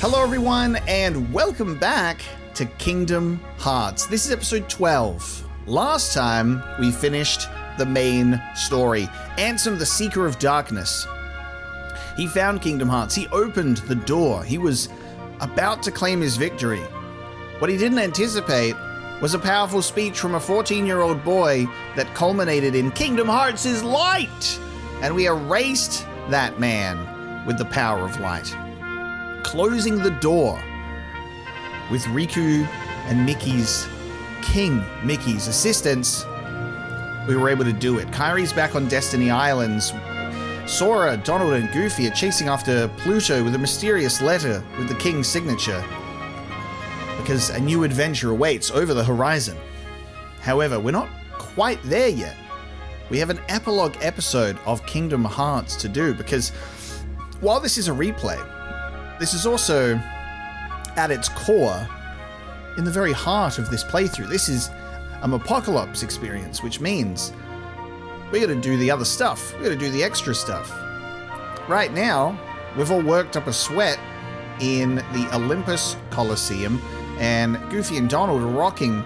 Hello everyone, and welcome back to Kingdom Hearts. This is episode 12. Last time, we finished the main story. Ansem, the Seeker of Darkness. He found Kingdom Hearts. He opened the door. He was about to claim his victory. What he didn't anticipate was a powerful speech from a 14-year-old boy that culminated in Kingdom Hearts is light! And we erased that man with the power of light. Closing the door with Riku and Mickey's, King Mickey's assistance, we were able to do it. Kairi's back on Destiny Islands. Sora, Donald, and Goofy are chasing after Pluto with a mysterious letter with the King's signature, because a new adventure awaits over the horizon. However, we're not quite there yet. We have an epilogue episode of Kingdom Hearts to do, because while this is a replay, this is also, at its core, in the very heart of this playthrough. This is an apocalypse experience, which means we gotta do the other stuff. We gotta do the extra stuff. Right now, we've all worked up a sweat in the Olympus Coliseum, and Goofy and Donald are rocking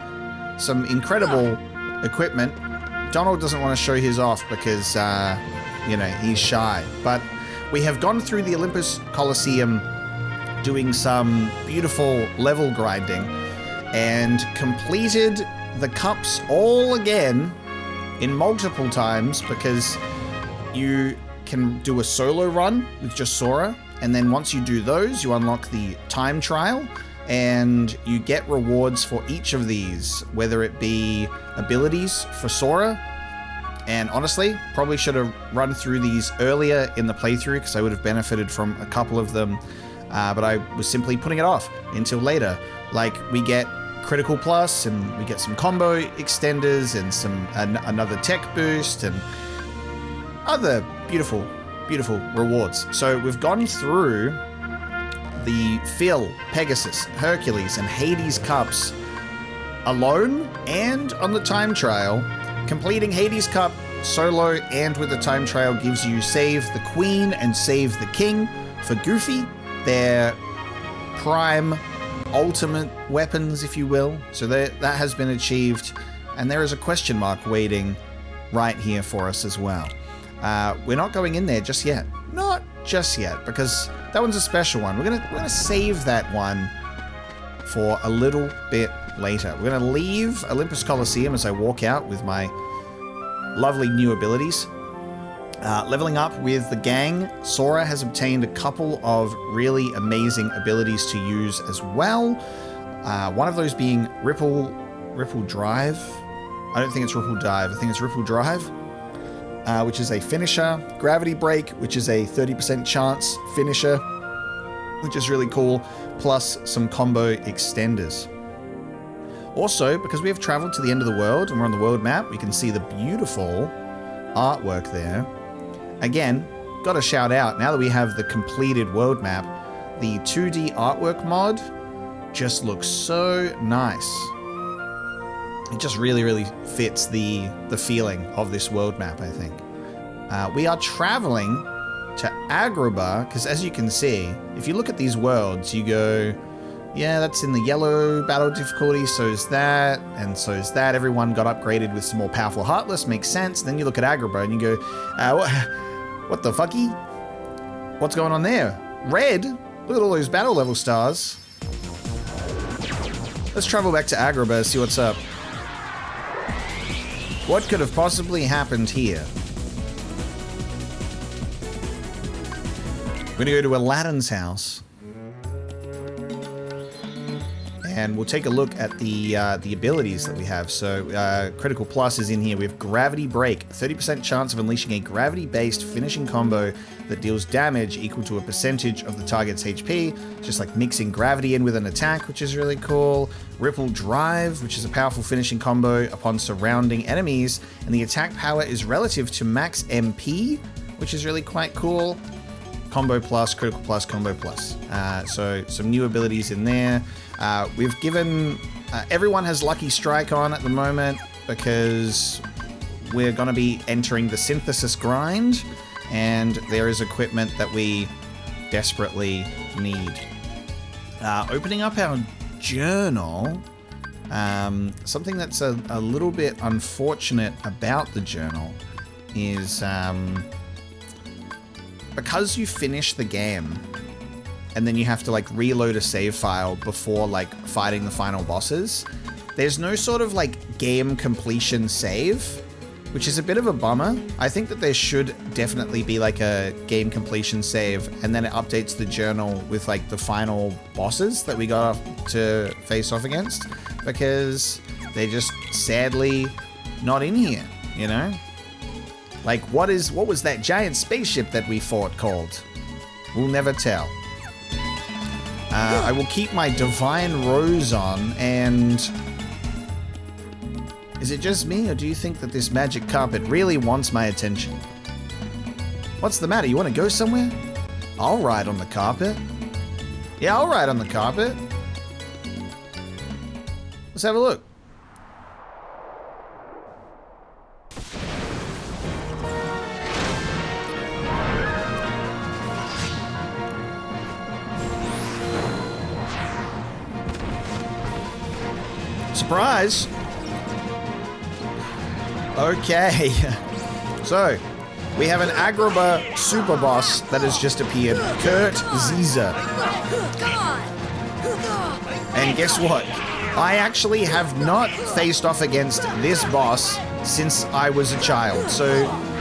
some incredible equipment. Donald doesn't want to show his off because, he's shy. But we have gone through the Olympus Coliseum doing some beautiful level grinding and completed the cups all again in multiple times, because you can do a solo run with just Sora, and then once you do those, you unlock the time trial, and you get rewards for each of these, whether it be abilities for Sora. And honestly, probably should have run through these earlier in the playthrough, because I would have benefited from a couple of them, but I was simply putting it off until later. Like, we get Critical Plus, and we get some combo extenders, and some another tech boost, and other beautiful, beautiful rewards. So we've gone through the Phil, Pegasus, Hercules, and Hades cups alone and on the time trial. Completing Hades Cup solo and with the time trial gives you Save the Queen and Save the King for Goofy. They're prime ultimate weapons, if you will. So that has been achieved, and there is a question mark waiting right here for us as well. We're not going in there just yet. Not just yet, because that one's a special one. We're gonna save that one for a little bit later. We're gonna leave Olympus Coliseum as I walk out with my lovely new abilities. Leveling up with the gang, Sora has obtained a couple of really amazing abilities to use as well. One of those being Ripple Drive. I don't think it's Ripple Dive. I think it's Ripple Drive, which is a finisher. Gravity Break, which is a 30% chance finisher, which is really cool, plus some combo extenders. Also, because we have traveled to the end of the world and we're on the world map, we can see the beautiful artwork there. Again, gotta shout out, now that we have the completed world map, the 2D artwork mod just looks so nice. It just really, really fits the feeling of this world map, I think. We are traveling to Agrabah, because as you can see, if you look at these worlds, you go, yeah, that's in the yellow battle difficulty, so is that, and so is that. Everyone got upgraded with some more powerful Heartless, makes sense. Then you look at Agrabah and you go, what the fucky? What's going on there? Red? Look at all those battle level stars. Let's travel back to Agrabah, see what's up. What could have possibly happened here? We're gonna go to Aladdin's house, and we'll take a look at the abilities that we have. So Critical Plus is in here. We have Gravity Break, 30% chance of unleashing a gravity-based finishing combo that deals damage equal to a percentage of the target's HP, just like mixing gravity in with an attack, which is really cool. Ripple Drive, which is a powerful finishing combo upon surrounding enemies, and the attack power is relative to max MP, which is really quite cool. Combo Plus, Critical Plus, Combo Plus. So some new abilities in there. We've given... everyone has Lucky Strike on at the moment, because we're going to be entering the Synthesis Grind, and there is equipment that we desperately need. Opening up our journal, something that's a little bit unfortunate about the journal is because you finish the game and then you have to like reload a save file before like fighting the final bosses, there's no sort of like game completion save, which is a bit of a bummer. I think that there should definitely be like a game completion save, and then it updates the journal with like the final bosses that we got to face off against, because they're just sadly not in here, you know? Like, what was that giant spaceship that we fought called? We'll never tell. I will keep my divine rose on, and is it just me, or do you think that this magic carpet really wants my attention? What's the matter? You want to go somewhere? I'll ride on the carpet. Yeah, I'll ride on the carpet. Let's have a look. Surprise! Okay, so we have an Agrabah Superboss that has just appeared, Kurt Zisa. And guess what? I actually have not faced off against this boss since I was a child. So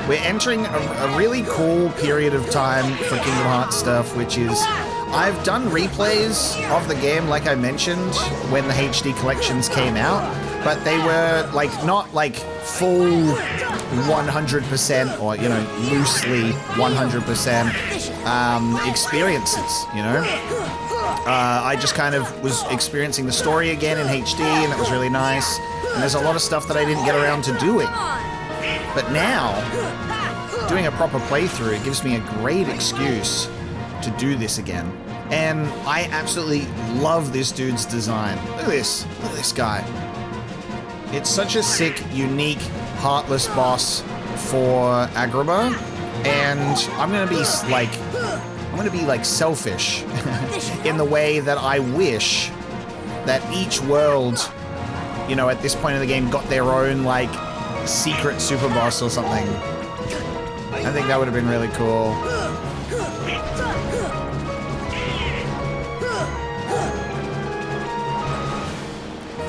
we're entering a really cool period of time for Kingdom Hearts stuff, which is I've done replays of the game, like I mentioned, when the HD collections came out, but they were like not like full 100% or, you know, loosely 100% experiences, you know? I just kind of was experiencing the story again in HD, and it was really nice, and there's a lot of stuff that I didn't get around to doing. But now, doing a proper playthrough, it gives me a great excuse to do this again. And I absolutely love this dude's design. Look at this guy. It's such a sick, unique, heartless boss for Agrabah, and I'm gonna be like selfish in the way that I wish that each world, you know, at this point in the game got their own like secret super boss or something. I think that would have been really cool.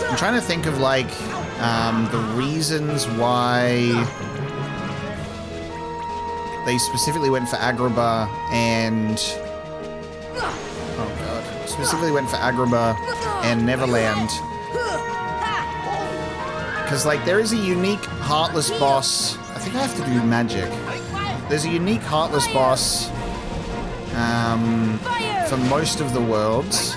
I'm trying to think of like the reasons why they specifically went for Agrabah and Neverland, because like there is a unique heartless boss. I think I have to do magic. There's a unique heartless boss for most of the worlds.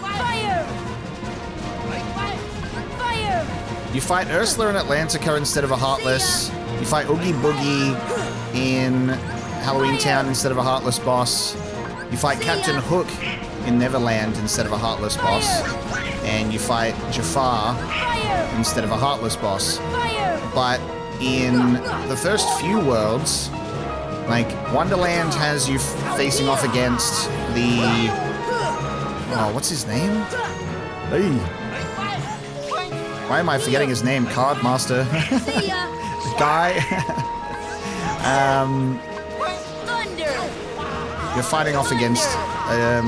You fight Ursula in Atlantica instead of a heartless. You fight Oogie Boogie in Halloween Town instead of a heartless boss. You fight Captain Hook in Neverland instead of a heartless boss. And you fight Jafar instead of a heartless boss. But in the first few worlds, like Wonderland has you facing off against the... Oh, what's his name? Hey. Why am I forgetting his name? Cardmaster. Guy. You're fighting off against a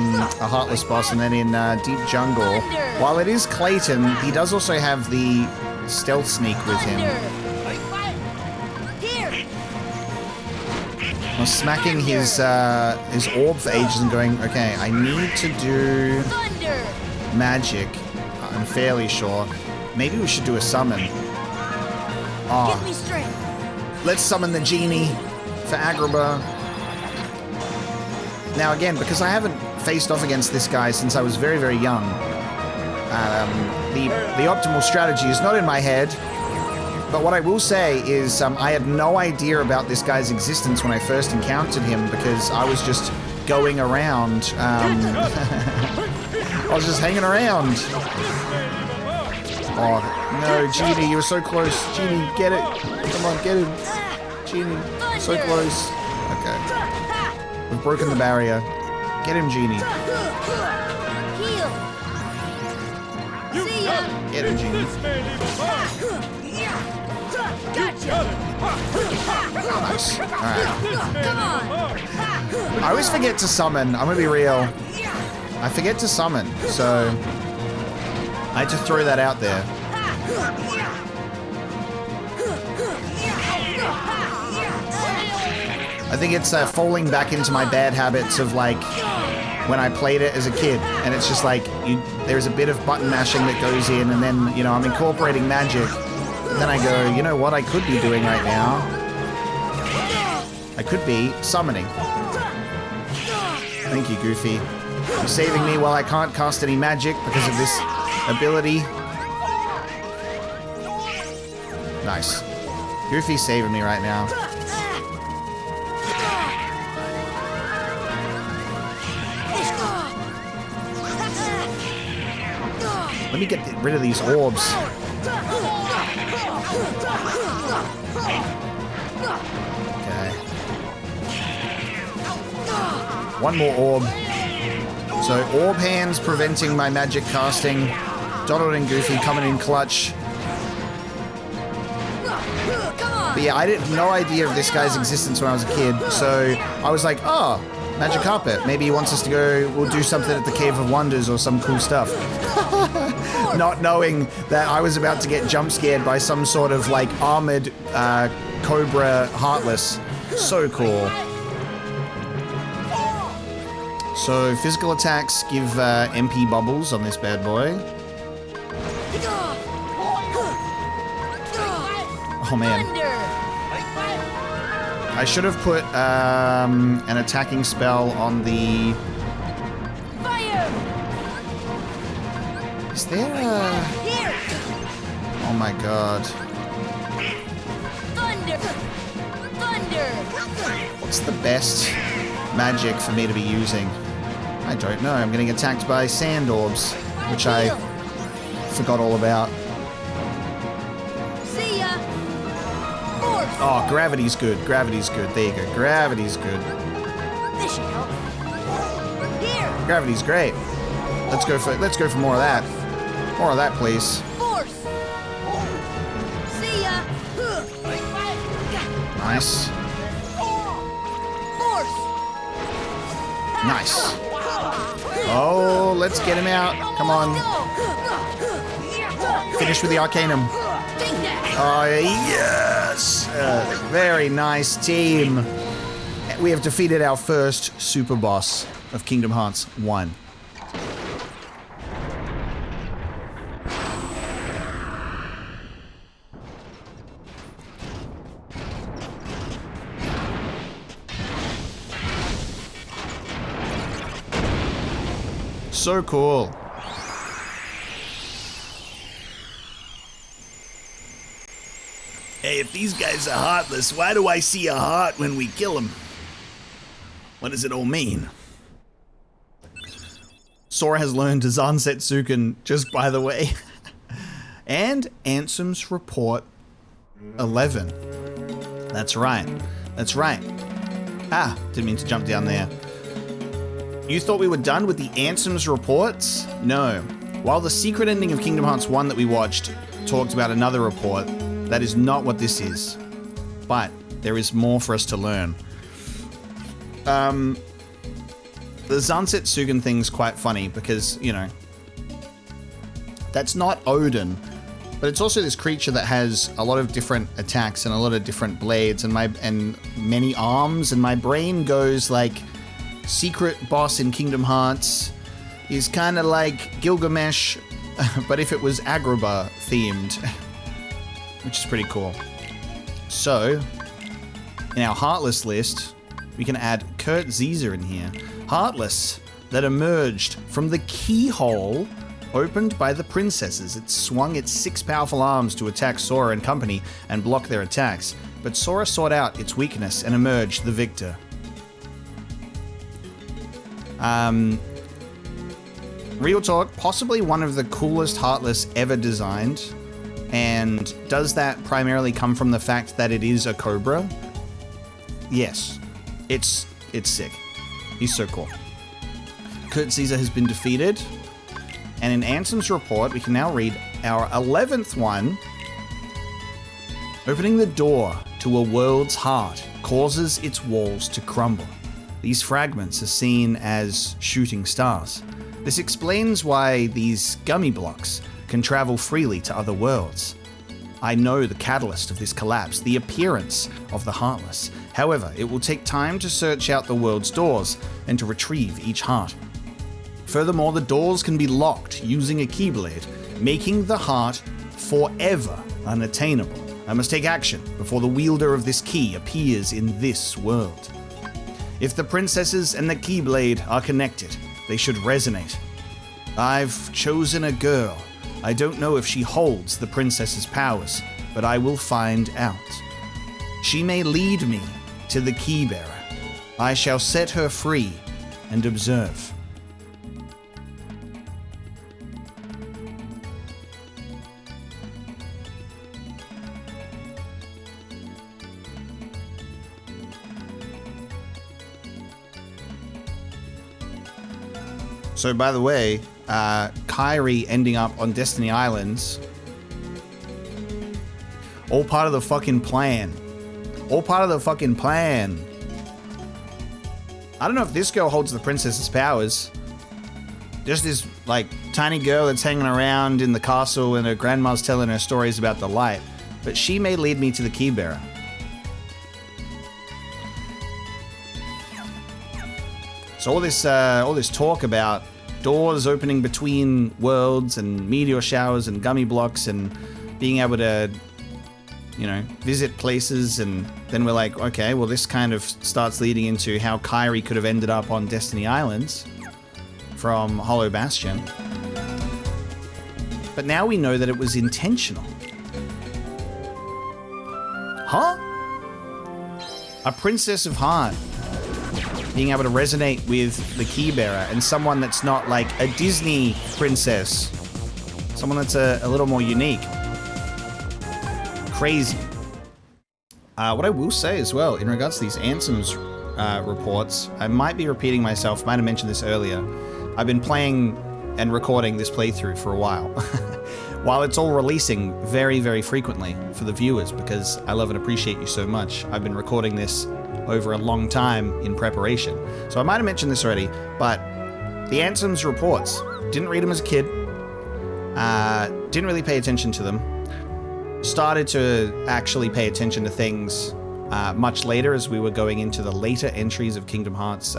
heartless boss, and then in Deep Jungle, while it is Clayton, he does also have the stealth sneak with him. I was smacking his orb for ages and going, okay, I need to do magic. I'm fairly sure. Maybe we should do a summon. Oh, let's summon the genie for Agrabah. Now again, because I haven't faced off against this guy since I was very, very young, the optimal strategy is not in my head. But what I will say is I had no idea about this guy's existence when I first encountered him, because I was just going around. I was just hanging around. Oh, no, Genie, you were so close. Genie, get it. Come on, get him. Genie, so close. Okay. We've broken the barrier. Get him, Genie. Energy. Nice. Alright. I always forget to summon. I'm gonna be real. I forget to summon, so I had to throw that out there. I think it's falling back into my bad habits of like when I played it as a kid, and it's just like there's a bit of button mashing that goes in, and then, you know, I'm incorporating magic, but then I go, you know what I could be doing right now? I could be summoning. Thank you, Goofy. You're saving me while I can't cast any magic because of this ability. Nice. Goofy's saving me right now. Let me get rid of these orbs. Okay. One more orb. So orb hands preventing my magic casting. Donald and Goofy coming in clutch. But yeah, I had no idea of this guy's existence when I was a kid, so I was like, oh, magic carpet. Maybe he wants us to go, we'll do something at the Cave of Wonders or some cool stuff. Not knowing that I was about to get jump scared by some sort of like armored Cobra Heartless. So cool. So physical attacks give MP bubbles on this bad boy. Oh man. I should have put an attacking spell on the... Is there a... Oh my god. What's the best magic for me to be using? I don't know. I'm getting attacked by sand orbs, which I forgot all about. Oh, gravity's good. Gravity's good. There you go. Gravity's good. This should help. Here. Gravity's great. Let's go for more of that. More of that, please. Force. See ya. Nice. Force. Nice. Oh, let's get him out. Come on. Finish with the Arcanum. Oh, yes! Very nice team. We have defeated our first Superboss of Kingdom Hearts 1. So cool. Hey, if these guys are heartless, why do I see a heart when we kill them? What does it all mean? Sora has learned to Zansetsuken, just by the way. And Ansem's report 11. That's right. That's right. Ah, didn't mean to jump down there. You thought we were done with the Ansem's reports? No. While the secret ending of Kingdom Hearts 1 that we watched talked about another report, that is not what this is. But there is more for us to learn. The Zansetsuken thing's quite funny because, you know, that's not Odin, but it's also this creature that has a lot of different attacks and a lot of different blades and many arms, and my brain goes like, secret boss in Kingdom Hearts is kind of like Gilgamesh, but if it was Agrabah themed. Which is pretty cool. So, in our Heartless list, we can add Kurt Zisa in here. Heartless, that emerged from the keyhole opened by the princesses. It swung its 6 powerful arms to attack Sora and company and block their attacks. But Sora sought out its weakness and emerged the victor. Real talk, possibly one of the coolest Heartless ever designed. And does that primarily come from the fact that it is a Cobra? Yes. It's sick. He's so cool. Kurt Zisa has been defeated. And in Ansem's report, we can now read our 11th one. Opening the door to a world's heart causes its walls to crumble. These fragments are seen as shooting stars. This explains why these gummy blocks can travel freely to other worlds. I know the catalyst of this collapse, the appearance of the Heartless. However, it will take time to search out the world's doors and to retrieve each heart. Furthermore, the doors can be locked using a keyblade, making the heart forever unattainable. I must take action before the wielder of this key appears in this world. If the princesses and the keyblade are connected, they should resonate. I've chosen a girl. I don't know if she holds the princess's powers, but I will find out. She may lead me to the key bearer. I shall set her free and observe. So, by the way, Kairi ending up on Destiny Islands, all part of the fucking plan. All part of the fucking plan. I don't know if this girl holds the princess's powers. Just this, like, tiny girl that's hanging around in the castle and her grandma's telling her stories about the light. But she may lead me to the key bearer. So all this talk about doors opening between worlds and meteor showers and gummy blocks and being able to, you know, visit places, and then we're like, okay, well, this kind of starts leading into how Kairi could have ended up on Destiny Islands from Hollow Bastion. But now we know that it was intentional. Huh? A Princess of Heart being able to resonate with the key bearer, and someone that's not like a Disney princess, someone that's a little more unique. Crazy. What I will say as well, in regards to these Ansem's reports, I might be repeating myself, might have mentioned this earlier. I've been playing and recording this playthrough for a while. While it's all releasing very, very frequently for the viewers, because I love and appreciate you so much, I've been recording this over a long time in preparation. So I might have mentioned this already, but the Ansem's reports, didn't read them as a kid, didn't really pay attention to them, started to actually pay attention to things much later as we were going into the later entries of Kingdom Hearts,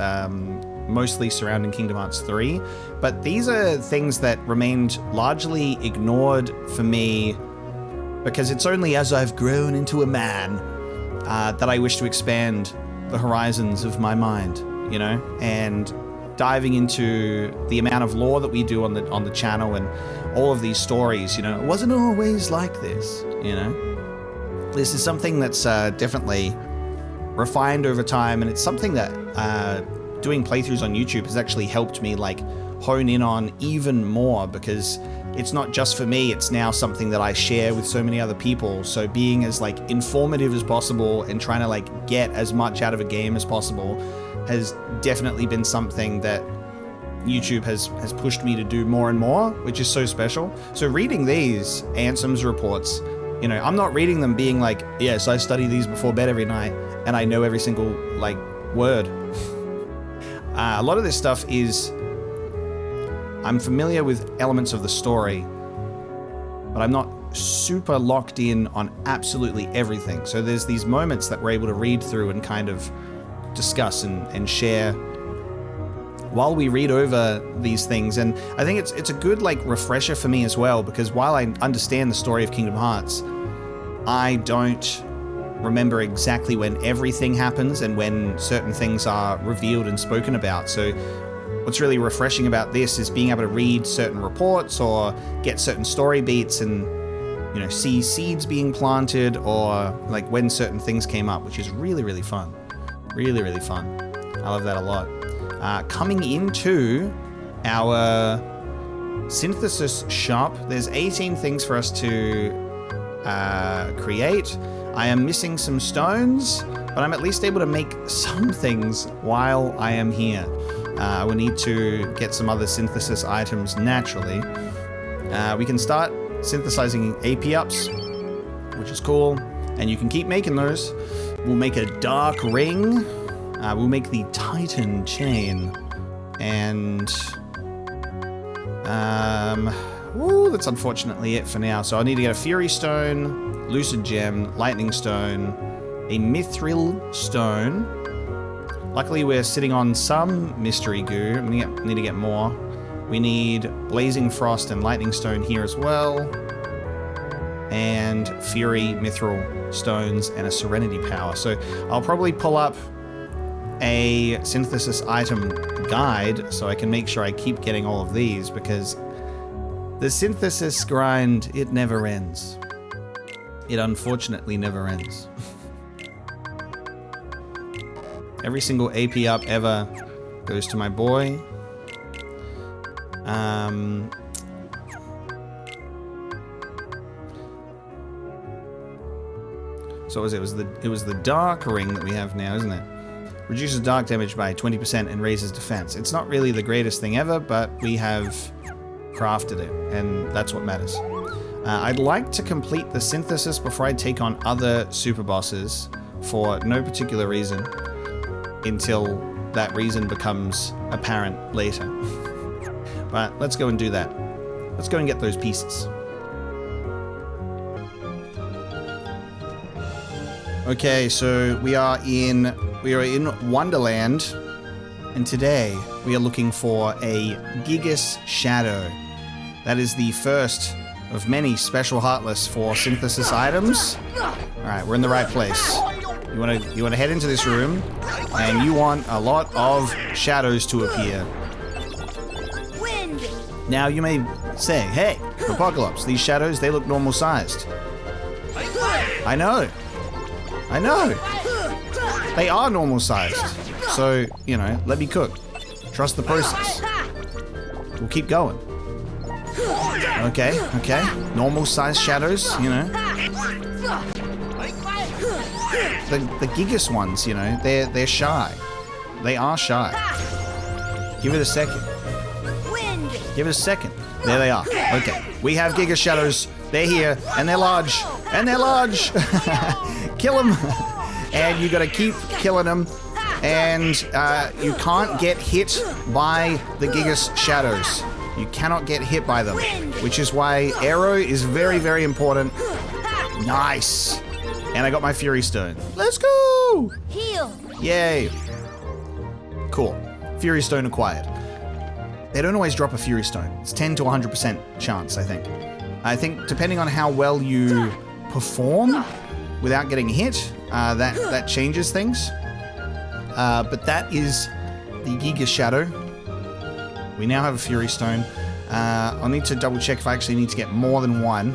mostly surrounding Kingdom Hearts 3. But these are things that remained largely ignored for me, because it's only as I've grown into a man that I wish to expand the horizons of my mind, you know, and diving into the amount of lore that we do on the channel and all of these stories. You know, it wasn't always like this, you know. This is something that's definitely refined over time, and it's something that doing playthroughs on YouTube has actually helped me like hone in on even more, because it's not just for me, it's now something that I share with so many other people. So being as like informative as possible and trying to like get as much out of a game as possible has definitely been something that YouTube has pushed me to do more and more, which is so special. So reading these Ansem's reports, you know, I'm not reading them being like, yes, I study these before bed every night and I know every single like word. A lot of this stuff is, I'm familiar with elements of the story, but I'm not super locked in on absolutely everything. So there's these moments that we're able to read through and kind of discuss and share while we read over these things. And I think it's a good like refresher for me as well, because while I understand the story of Kingdom Hearts, I don't remember exactly when everything happens and when certain things are revealed and spoken about. So what's really refreshing about this is being able to read certain reports or get certain story beats and, you know, see seeds being planted or like when certain things came up, which is really, really fun. Really, really fun. I love that a lot. Coming into our synthesis shop, there's 18 things for us to create. I am missing some stones, but I'm at least able to make some things while I am here. We'll need to get some other synthesis items naturally. We can start synthesizing AP ups, which is cool, and you can keep making those. We'll make a dark ring. We'll make the Titan chain, and that's unfortunately it for now. So I need to get a Fury Stone, Lucid Gem, Lightning Stone, a Mithril Stone. Luckily, we're sitting on some Mystery Goo. We need to get more. We need Blazing Frost and Lightning Stone here as well. And Fury, Mithril Stones, and a Serenity Power. So I'll probably pull up a synthesis item guide so I can make sure I keep getting all of these, because the synthesis grind, it never ends. It unfortunately never ends. Every single AP up ever goes to my boy. So what was it? It was the dark ring that we have now, isn't it? Reduces dark damage by 20% and raises defense. It's not really the greatest thing ever, but we have crafted it, and that's what matters. I'd like to complete the synthesis before I take on other super bosses for no particular reason, until that reason becomes apparent later. But let's go and do that. Let's go and get those pieces. Okay, so we are in Wonderland, and today we are looking for a Gigas Shadow. That is the first of many special Heartless for synthesis items. All right, we're in the right place. You want to head into this room, and you want a lot of shadows to appear. Wind. Now you may say, hey, Apocalypse, these shadows, they look normal sized. I know. They are normal sized. So, you know, let me cook. Trust the process. We'll keep going. Okay. Normal sized shadows, you know. The Gigas ones, you know, they're shy. They are shy. Give it a second. Wind. Give it a second. There they are. Okay. We have Giga Shadows. They're here, and they're large. Kill them. And you gotta keep killing them. And you can't get hit by the Gigas Shadows. You cannot get hit by them, which is why arrow is very, very important. Nice. And I got my Fury Stone. Let's go! Heal. Yay. Cool. Fury Stone acquired. They don't always drop a Fury Stone. It's 10 to 100% chance, I think. I think depending on how well you perform without getting hit, that changes things. But that is the Giga Shadow. We now have a Fury Stone. I'll need to double check if I actually need to get more than one,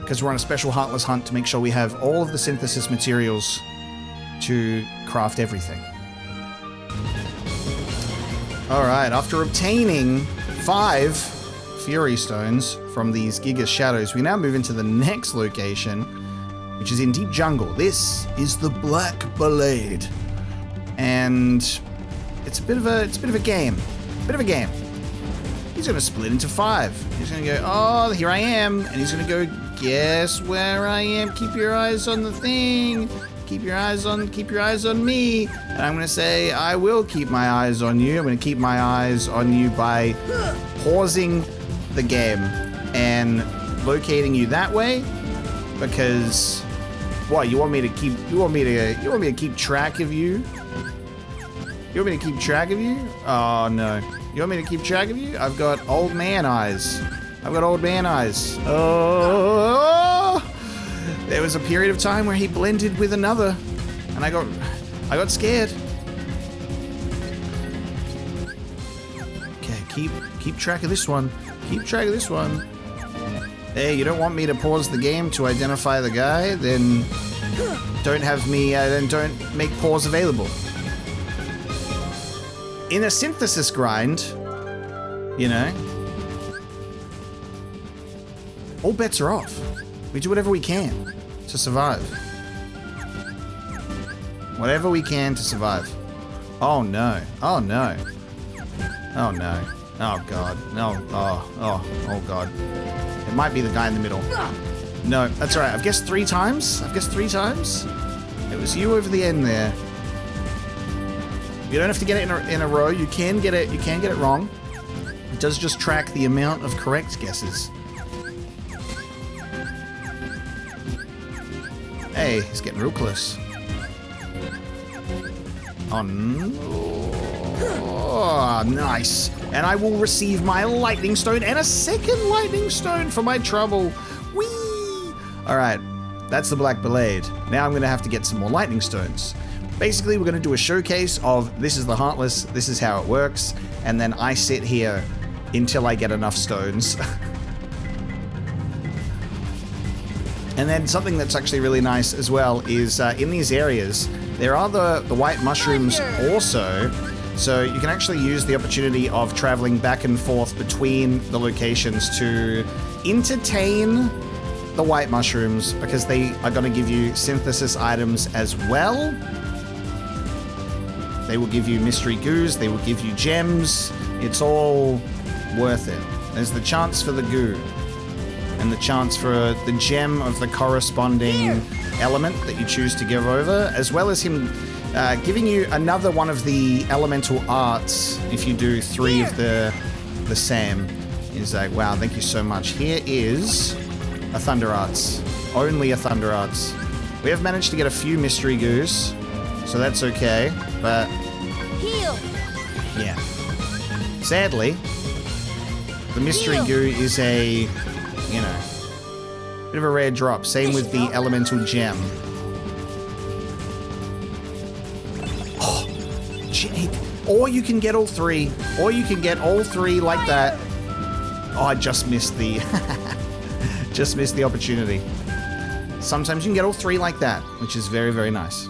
because we're on a special Heartless hunt to make sure we have all of the synthesis materials to craft everything. Alright, after obtaining 5 Fury Stones from these Giga Shadows, we now move into the next location, which is in Deep Jungle. This is the Black Blade. And it's a bit of a game. He's gonna split into 5. He's gonna go, oh, here I am, and he's gonna go, guess where I am? Keep your eyes on the thing. Keep your eyes on me. And I'm gonna say, I will keep my eyes on you. I'm gonna keep my eyes on you by pausing the game and locating you that way. Because what, you want me to keep track of you? You want me to keep track of you? Oh no. You want me to keep track of you? I've got old man eyes. Oh! There was a period of time where he blended with another, and I got scared. Okay, keep track of this one. Hey, you don't want me to pause the game to identify the guy? Then don't make pause available. In a synthesis grind, you know, all bets are off. We do whatever we can to survive. Whatever we can to survive. Oh no. Oh no. Oh no. Oh god. No. Oh god. It might be the guy in the middle. No, that's alright. I've guessed 3 times. It was you over the end there. You don't have to get it in a row. You can get it wrong. It does just track the amount of correct guesses. Hey, he's getting real close. Oh, nice. And I will receive my lightning stone and a second lightning stone for my trouble. Whee! All right, that's the Black Blade. Now I'm going to have to get some more lightning stones. Basically, we're going to do a showcase of this is the Heartless, this is how it works, and then I sit here until I get enough stones. And then something that's actually really nice as well is in these areas, there are the white mushrooms also, so you can actually use the opportunity of traveling back and forth between the locations to entertain the white mushrooms, because they are going to give you synthesis items as well. They will give you mystery goos, they will give you gems. It's all worth it. There's the chance for the goo, and the chance for the gem of the corresponding element that you choose to give over, as well as him giving you another one of the elemental arts if you do 3 of the same. He's like, wow, thank you so much. Here is a Thunder Arts. Only a Thunder Arts. We have managed to get a few mystery goos, so that's okay, but Heal. yeah. Sadly, the mystery goo is a, you know, bit of a rare drop. Same with the elemental gem. Oh, or you can get all 3. Or you can get all 3 like that. Oh, I just missed the just missed the opportunity. Sometimes you can get all 3 like that, which is very, very nice.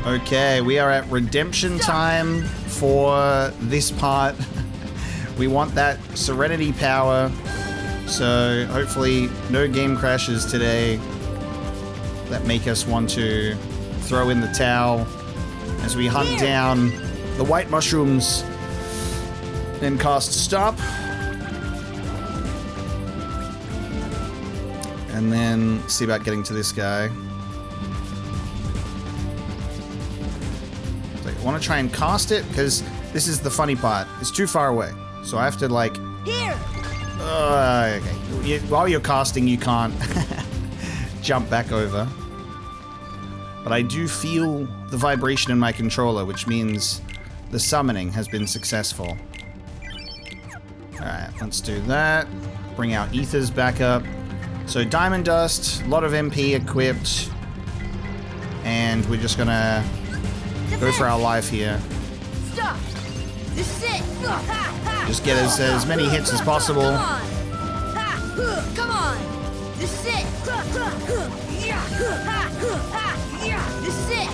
Okay, we are at redemption time for this part. We want that Serenity power, so hopefully no game crashes today that make us want to throw in the towel as we hunt down the white mushrooms and cast stop. And then see about getting to this guy. So I want to try and cast it, because this is the funny part. It's too far away. So I have to, like... Here. Okay. While you're casting, you can't jump back over. But I do feel the vibration in my controller, which means the summoning has been successful. Alright, let's do that. Bring our ethers back up. So Diamond Dust, a lot of MP equipped. And we're just gonna go for our life here. Stop. This is it. Just get as many hits as possible. Come on. Come on. This is it. This is it. This is it.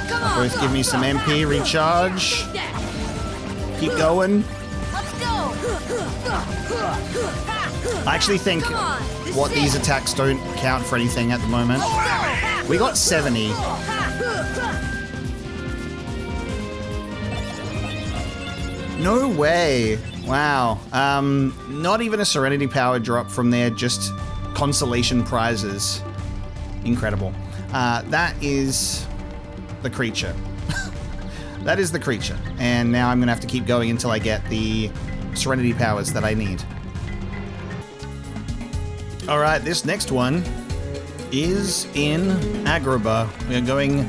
Come on. Both give me some MP recharge. Keep going. Let's go. I actually think what these attacks don't count for anything at the moment. We got 70. No way. Wow. Not even a Serenity power drop from there, just consolation prizes. Incredible. That is the creature. That is the creature. And now I'm going to have to keep going until I get the Serenity powers that I need. Alright, this next one is in Agrabah. We are going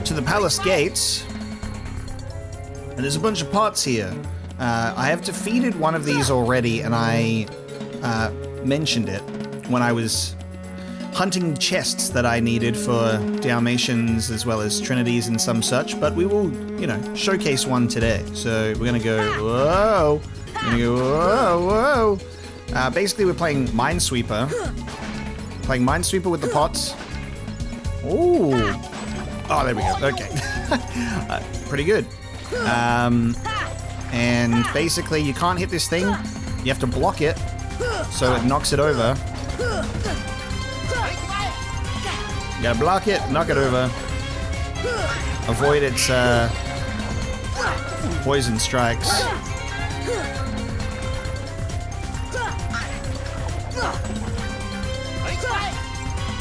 to the Palace Gates. And there's a bunch of pots here. I have defeated one of these already, and I mentioned it when I was hunting chests that I needed for Dalmatians as well as Trinities and some such, but we will, you know, showcase one today. So we're gonna go, whoa, we're gonna go, whoa, whoa. Basically, we're playing Minesweeper. Playing Minesweeper with the pots. Ooh. Oh, there we go. Okay. Pretty good. And basically you can't hit this thing, you have to block it so it knocks it over. Gotta block it, knock it over. Avoid its poison strikes.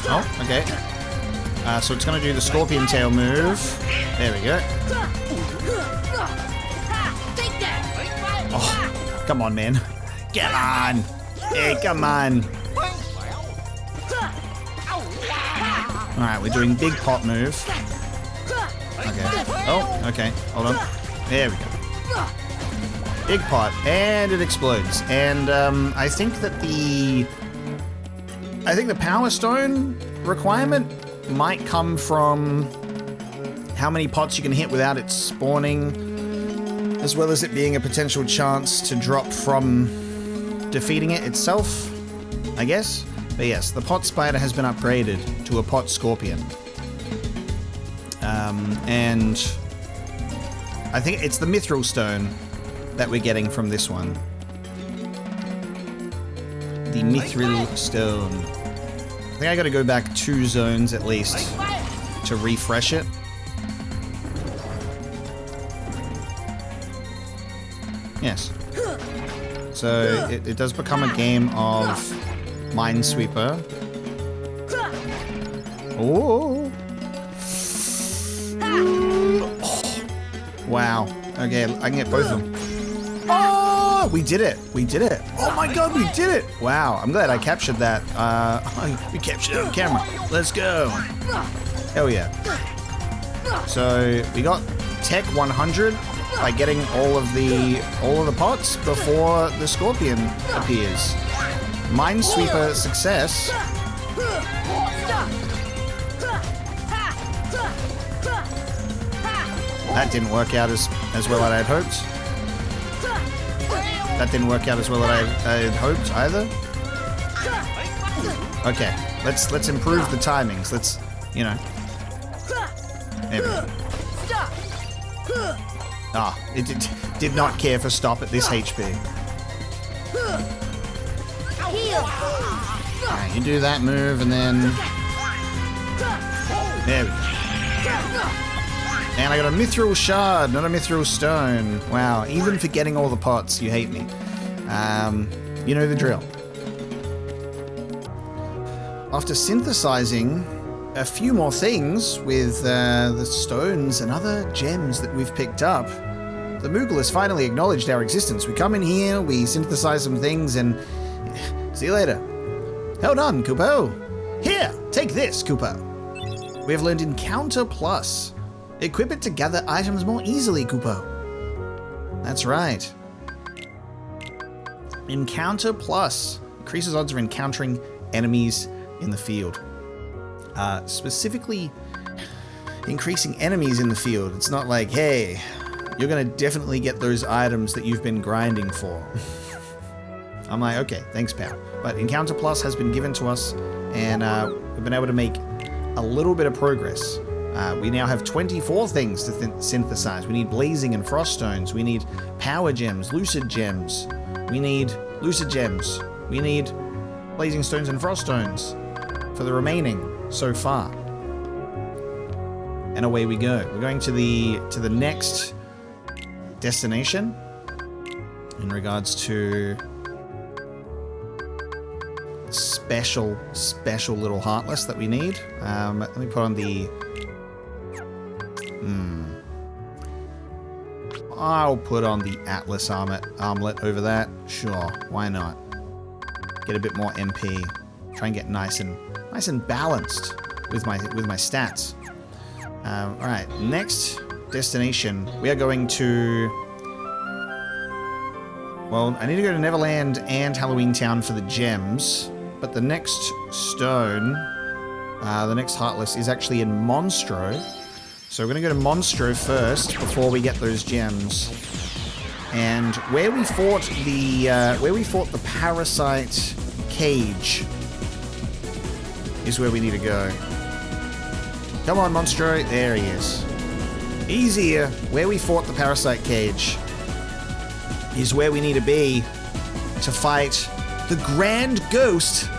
Oh, okay. So it's gonna do the scorpion tail move. There we go. Oh, come on, man. Come on. Hey, come on. Alright, we're doing big pot move. Okay. Oh, okay. Hold on. There we go. Big pot, and it explodes. And I think that the Power Stone requirement might come from how many pots you can hit without it spawning, as well as it being a potential chance to drop from defeating it itself, I guess. But yes, the pot spider has been upgraded to a pot scorpion. And I think it's the mithril stone that we're getting from this one. The mithril stone. I think I gotta go back 2 zones at least to refresh it. Yes. So it does become a game of Minesweeper. Oh. Wow. Okay, I can get both of them. Oh, we did it. We did it. Oh my god, we did it. Wow, I'm glad I captured that. We captured it on camera. Let's go. Hell yeah. So we got Tech 100 by getting all of the pots before the scorpion appears. Minesweeper success. That didn't work out as well as I had hoped. That didn't work out as well as I had hoped either. Okay, let's improve the timings. Let's, you know. There we go. Ah, it did not care for stop at this HP. Alright, you do that move and then... There we go. And I got a mithril shard, not a mithril stone. Wow, even for getting all the pots, you hate me. You know the drill. After synthesizing a few more things with the stones and other gems that we've picked up, the Moogle has finally acknowledged our existence. We come in here, we synthesize some things, and see you later. Hold on, Kupo. Here, take this, Kupo. We have learned Encounter Plus. Equip it to gather items more easily, Kupo. That's right. Encounter Plus increases odds of encountering enemies in the field. Specifically, increasing enemies in the field. It's not like, hey, you're gonna definitely get those items that you've been grinding for. I'm like, okay, thanks, pal. But Encounter Plus has been given to us, and we've been able to make a little bit of progress. We now have 24 things to synthesize. We need blazing and frost stones. We need power gems, lucid gems. We need lucid gems. We need blazing stones and frost stones for the remaining so far. And away we go. We're going to the next destination in regards to special little heartless that we need. Let me put on the... I'll put on the Atlas armlet over that. Sure, why not? Get a bit more MP. Try and get nice and balanced with my stats. All right, next destination. We are going to... Well, I need to go to Neverland and Halloween Town for the gems, but the next stone, the next heartless, is actually in Monstro. So we're going to go to Monstro first before we get those gems. And where we fought the parasite cage is where we need to go. Come on, Monstro. There he is. Easier. Where we fought the parasite cage is where we need to be to fight the Grand Ghost.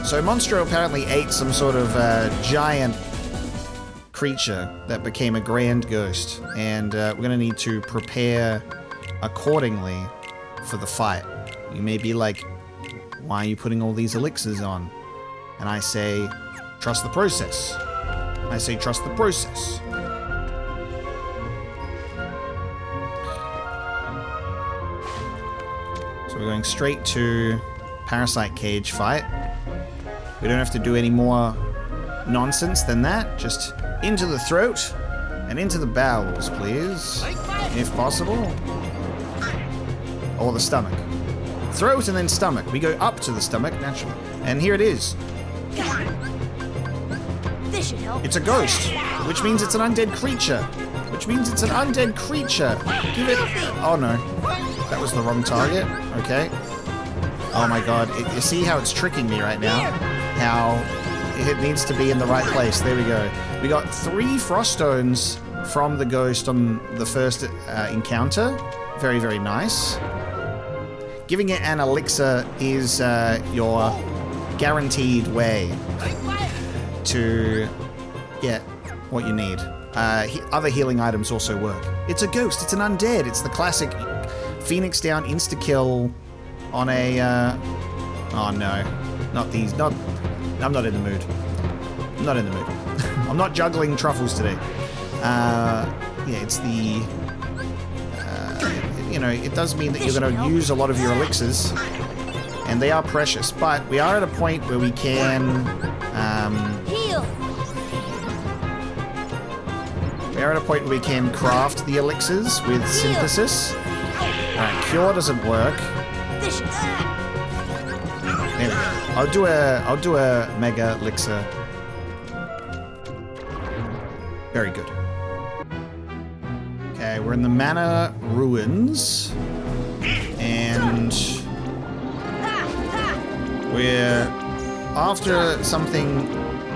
So Monstro apparently ate some sort of giant creature that became a grand ghost, and we're going to need to prepare accordingly for the fight. You may be like, why are you putting all these elixirs on? And I say, trust the process. I say, trust the process. So we're going straight to Parasite Cage fight. We don't have to do any more nonsense than that. Just into the throat and into the bowels, please. If possible. Or the stomach. Throat and then stomach. We go up to the stomach, naturally. And here it is. This should help. It's a ghost, which means it's an undead creature. Which means it's an undead creature. Give it... Oh, no. That was the wrong target. Okay. Oh, my God. You see how it's tricking me right now? How it needs to be in the right place. There we go. We got 3 frost stones from the ghost on the first encounter. Very, very nice. Giving it an elixir is your guaranteed way to get what you need. Other healing items also work. It's a ghost. It's an undead. It's the classic Phoenix down insta-kill on a... oh, no. Not these. I'm not in the mood. I'm not in the mood. I'm not juggling truffles today. Yeah, it's the... you know, it does mean that you're going to use a lot of your elixirs, and they are precious, but we are at a point where we can... Heal. we are at a point where we can craft the elixirs with synthesis. Alright, cure doesn't work. Vicious. There we go. I'll do a mega elixir. Very good. Okay, we're in the Mana Ruins, and we're after something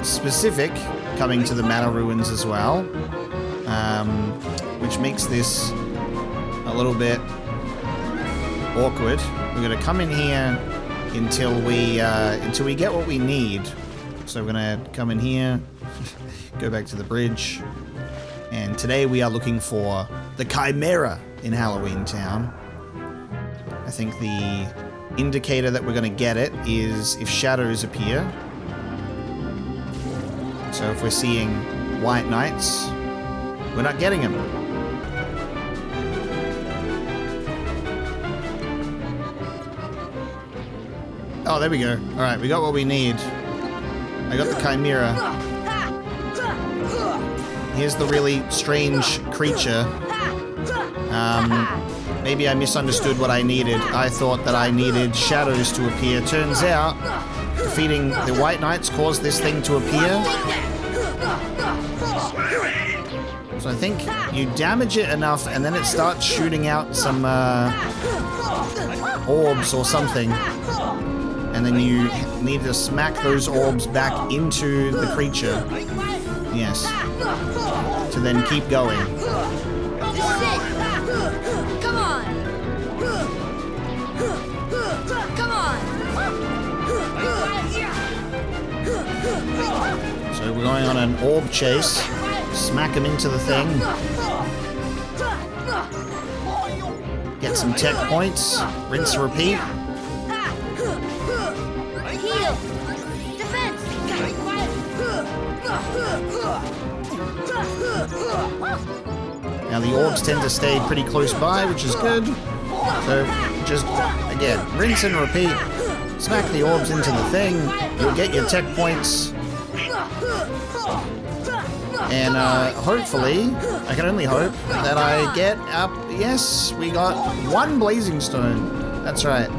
specific coming to the Mana Ruins as well, which makes this a little bit awkward. We're gonna come in here until we get what we need. So we're gonna come in here, go back to the bridge. And today we are looking for the Chimera in Halloween Town. I think the indicator that we're going to get it is if shadows appear. So if we're seeing white knights, we're not getting them. Oh, there we go. All right, we got what we need. I got the Chimera. Here's the really strange creature. Maybe I misunderstood what I needed. I thought that I needed shadows to appear. Turns out, defeating the White Knights caused this thing to appear. So I think you damage it enough and then it starts shooting out some orbs or something. And then you need to smack those orbs back into the creature. Yes. To then keep going. Come on. Come on. So we're going on an orb chase. Smack him into the thing. Get some tech points. Rinse, repeat. Heal. Defense. Now the orbs tend to stay pretty close by, which is good. So just, again, rinse and repeat. Smack the orbs into the thing. You'll get your tech points. And hopefully, I can only hope, that I get up... Yes, we got 1 blazing stone. That's right.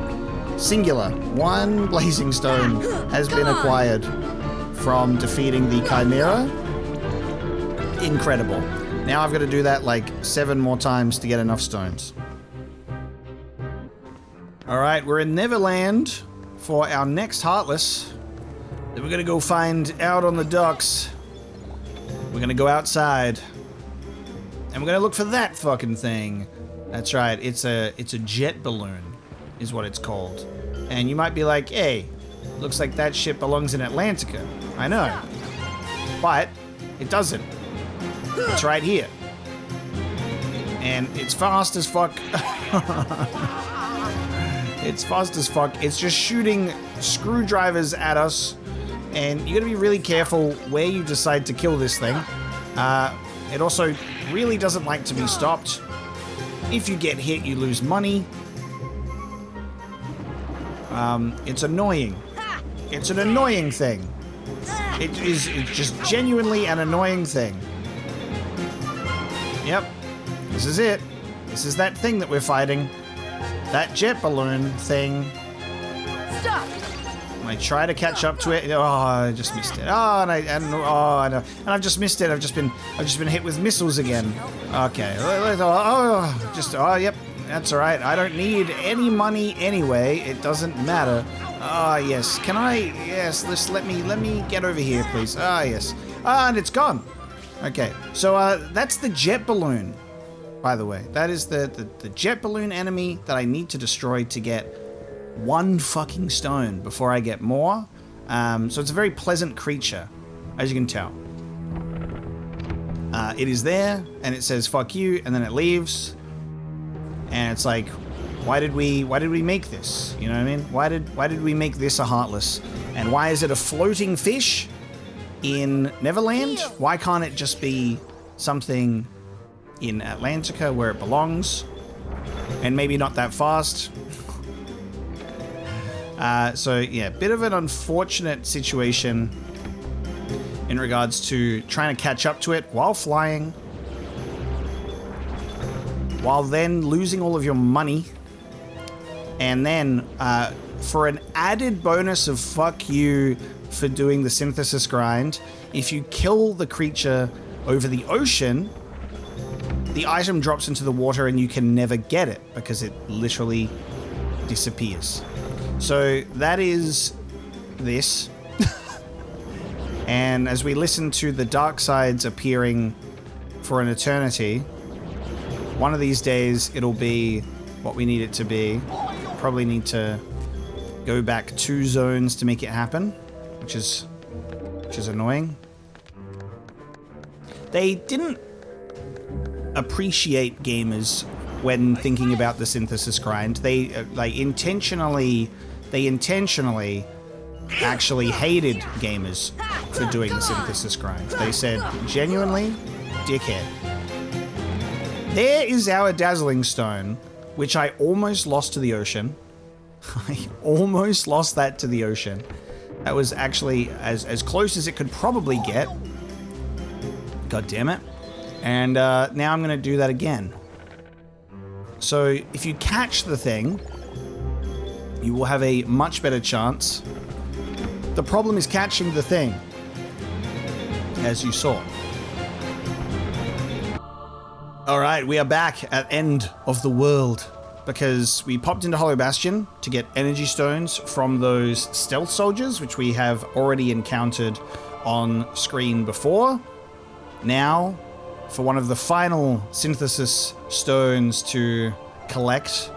Singular. 1 blazing stone has been acquired from defeating the Chimera. Incredible. Now I've got to do that like 7 more times to get enough stones. Alright, we're in Neverland for our next Heartless that we're going to go find out on the docks. We're going to go outside. And we're going to look for that fucking thing. That's right, it's a jet balloon is what it's called. And you might be like, hey, looks like that ship belongs in Atlantica. I know. But it doesn't. It's right here. And it's fast as fuck. It's fast as fuck. It's just shooting screwdrivers at us. And you gotta be really careful where you decide to kill this thing. It also really doesn't like to be stopped. If you get hit, you lose money. It's annoying. It's an annoying thing. It's just genuinely an annoying thing. Yep. This is it. This is that thing that we're fighting. That jet balloon thing. Stop! I try to catch up to it. Oh, I just missed it. Oh, and I've just missed it. I've just been hit with missiles again. Okay. Yep. That's all right. I don't need any money anyway. It doesn't matter. Ah, yes. Can I? Yes. Let me get over here, please. Ah, yes. Ah, and it's gone. Okay. So that's the jet balloon. By the way, that is the jet balloon enemy that I need to destroy to get one fucking stone before I get more. So it's a very pleasant creature, as you can tell. It is there, and it says "fuck you," and then it leaves. And it's like, why did we make this? You know what I mean? Why did we make this a Heartless? And why is it a floating fish in Neverland? Why can't it just be something in Atlantica where it belongs? And maybe not that fast. So yeah, bit of an unfortunate situation in regards to trying to catch up to it while flying, while then losing all of your money. And then for an added bonus of fuck you for doing the synthesis grind, if you kill the creature over the ocean, the item drops into the water and you can never get it because it literally disappears. So that is this. And as we listen to the dark sides appearing for an eternity, one of these days it'll be what we need it to be. Probably need to go back 2 zones to make it happen, which is annoying. They didn't appreciate gamers when thinking about the synthesis grind. They intentionally actually hated gamers for doing the synthesis grind. They said, genuinely, dickhead. There is our dazzling stone, which I almost lost to the ocean. I almost lost that to the ocean. That was actually as close as it could probably get. God damn it. And now I'm going to do that again. So if you catch the thing, you will have a much better chance. The problem is catching the thing, as you saw. All right, we are back at end of the world because we popped into Hollow Bastion to get energy stones from those stealth soldiers, which we have already encountered on screen before. Now, for one of the final synthesis stones to collect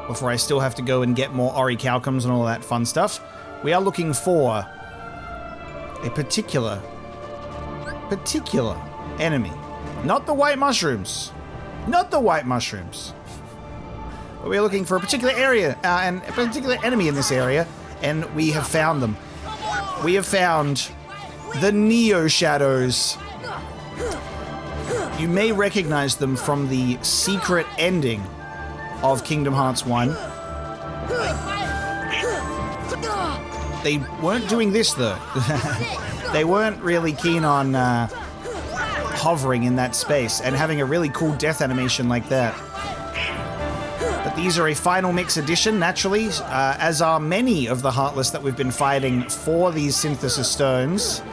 before I still have to go and get more orichalcums and all that fun stuff, we are looking for a particular enemy. Not the white mushrooms. Not the white mushrooms. But we're looking for a particular area and a particular enemy in this area, and we have found them. We have found the Neo Shadows. You may recognize them from the secret ending of Kingdom Hearts 1. They weren't doing this though. They weren't really keen on hovering in that space and having a really cool death animation like that. But these are a final mix edition, naturally, as are many of the Heartless that we've been fighting for these synthesis stones.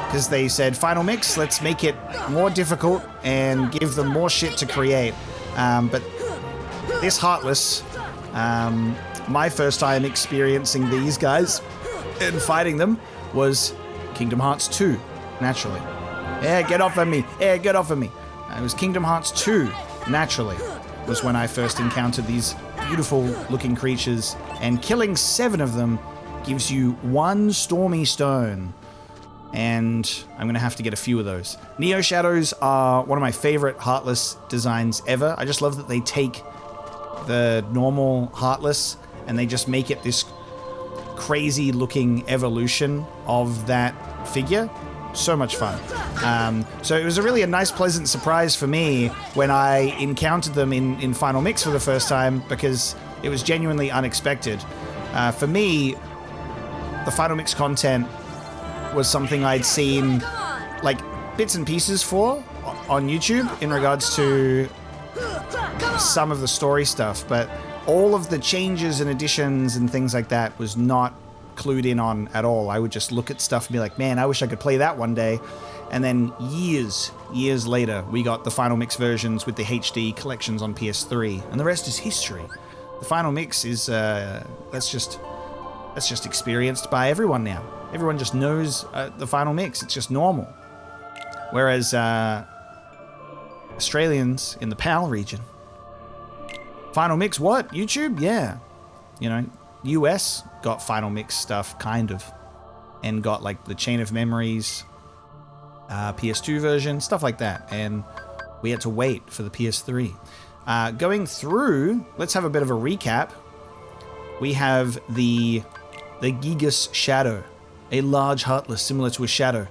Because they said, final mix, let's make it more difficult and give them more shit to create. But this Heartless, my first time experiencing these guys and fighting them was Kingdom Hearts 2, naturally. Yeah, get off of me. Yeah, get off of me. It was Kingdom Hearts 2, naturally, was when I first encountered these beautiful looking creatures, and killing 7 of them gives you 1 stormy stone. and I'm going to have to get a few of those. Neo Shadows are one of my favorite Heartless designs ever. I just love that they take the normal Heartless and they just make it this crazy looking evolution of that figure. So much fun. So it was a nice pleasant surprise for me when I encountered them in Final Mix for the first time, because it was genuinely unexpected. For me, the Final Mix content was something I'd seen like bits and pieces for on YouTube in regards to some of the story stuff, but all of the changes and additions and things like that was not clued in on at all. I would just look at stuff and be like, man, I wish I could play that one day. And then years later, we got the Final Mix versions with the HD collections on PS3, and the rest is history. The Final Mix is that's just experienced by everyone now. Everyone just knows the Final Mix. It's just normal. Whereas Australians in the PAL region, Final Mix, what? YouTube? Yeah. You know, US got Final Mix stuff, kind of. And got, like, the Chain of Memories PS2 version, stuff like that. And we had to wait for the PS3. Going through, let's have a bit of a recap. We have the Gigas Shadow, a large Heartless similar to a shadow,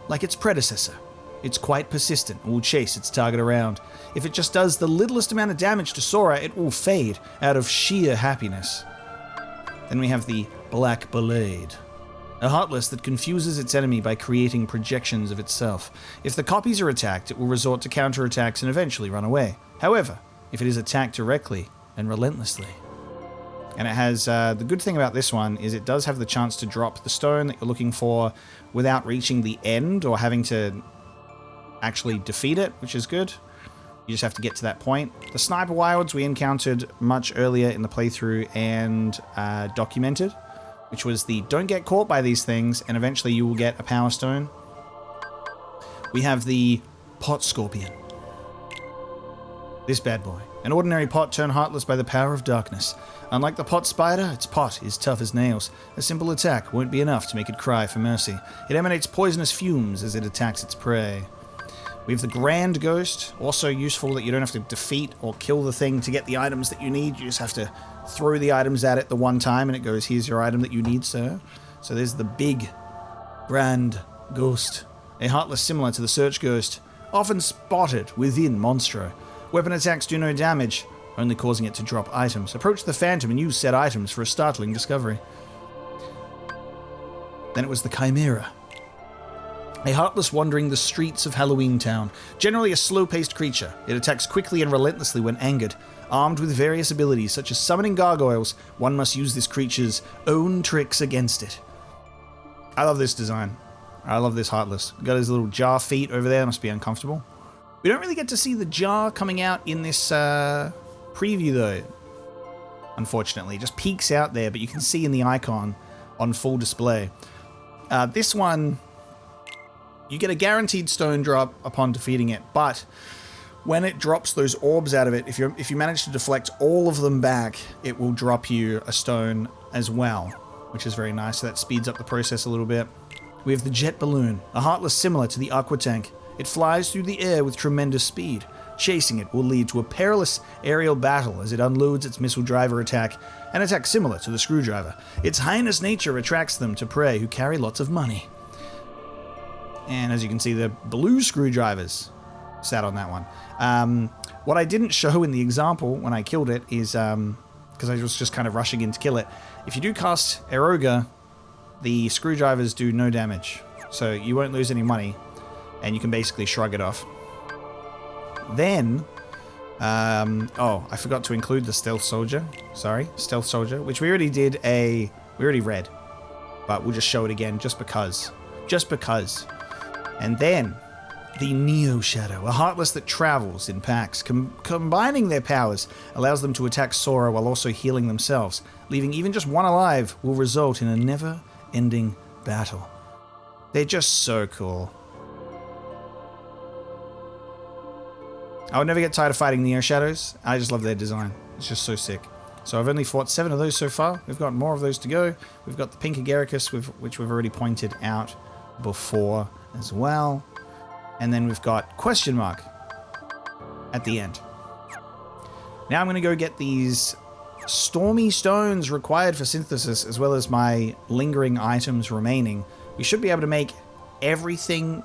like its predecessor. It's quite persistent and will chase its target around. If it just does the littlest amount of damage to Sora, it will fade out of sheer happiness. Then we have the Black Blade, a Heartless that confuses its enemy by creating projections of itself. If the copies are attacked, it will resort to counterattacks and eventually run away. However, if it is attacked directly and relentlessly. And it has, the good thing about this one is it does have the chance to drop the stone that you're looking for without reaching the end or having to actually defeat it, which is good. You just have to get to that point. The Sniper Wilds we encountered much earlier in the playthrough and documented, which was the don't get caught by these things and eventually you will get a Power Stone. We have the Pot Scorpion. This bad boy. An ordinary pot turned heartless by the power of darkness. Unlike the pot spider, its pot is tough as nails. A simple attack won't be enough to make it cry for mercy. It emanates poisonous fumes as it attacks its prey. We have the Grand Ghost, also useful that you don't have to defeat or kill the thing to get the items that you need. You just have to throw the items at it the one time and it goes, here's your item that you need, sir. So there's the big Grand Ghost. A heartless similar to the Search Ghost, often spotted within Monstro. Weapon attacks do no damage, only causing it to drop items. Approach the Phantom and use said items for a startling discovery. Then it was the Chimera. A heartless wandering the streets of Halloween Town. Generally a slow-paced creature, it attacks quickly and relentlessly when angered. Armed with various abilities such as summoning gargoyles, one must use this creature's own tricks against it. I love this design. I love this Heartless. Got his little jar feet over there, must be uncomfortable. We don't really get to see the jar coming out in this preview though, unfortunately. It just peeks out there, but you can see in the icon on full display. This one, you get a guaranteed stone drop upon defeating it, but when it drops those orbs out of it, if you manage to deflect all of them back, it will drop you a stone as well, which is very nice. So that speeds up the process a little bit. We have the Jet Balloon, a Heartless similar to the Aqua Tank. It flies through the air with tremendous speed. Chasing it will lead to a perilous aerial battle as it unloads its missile driver attack, an attack similar to the Screwdriver. Its heinous nature attracts them to prey who carry lots of money. And as you can see, the blue Screwdrivers sat on that one. What I didn't show in the example when I killed it is, because I was just kind of rushing in to kill it, if you do cast Eroga, the Screwdrivers do no damage. So you won't lose any money, and you can basically shrug it off. Then, oh, I forgot to include the Stealth Soldier. Sorry, Stealth Soldier, which we already read, but we'll just show it again just because. Just because. And then, the Neo Shadow, a Heartless that travels in packs. Combining their powers allows them to attack Sora while also healing themselves. Leaving even just one alive will result in a never-ending battle. They're just so cool. I would never get tired of fighting Neo Shadows. I just love their design. It's just so sick. So I've only fought 7 of those so far. We've got more of those to go. We've got the Pink Agaricus, which we've already pointed out before as well. And then we've got question mark at the end. Now I'm going to go get these stormy stones required for synthesis, as well as my lingering items remaining. We should be able to make everything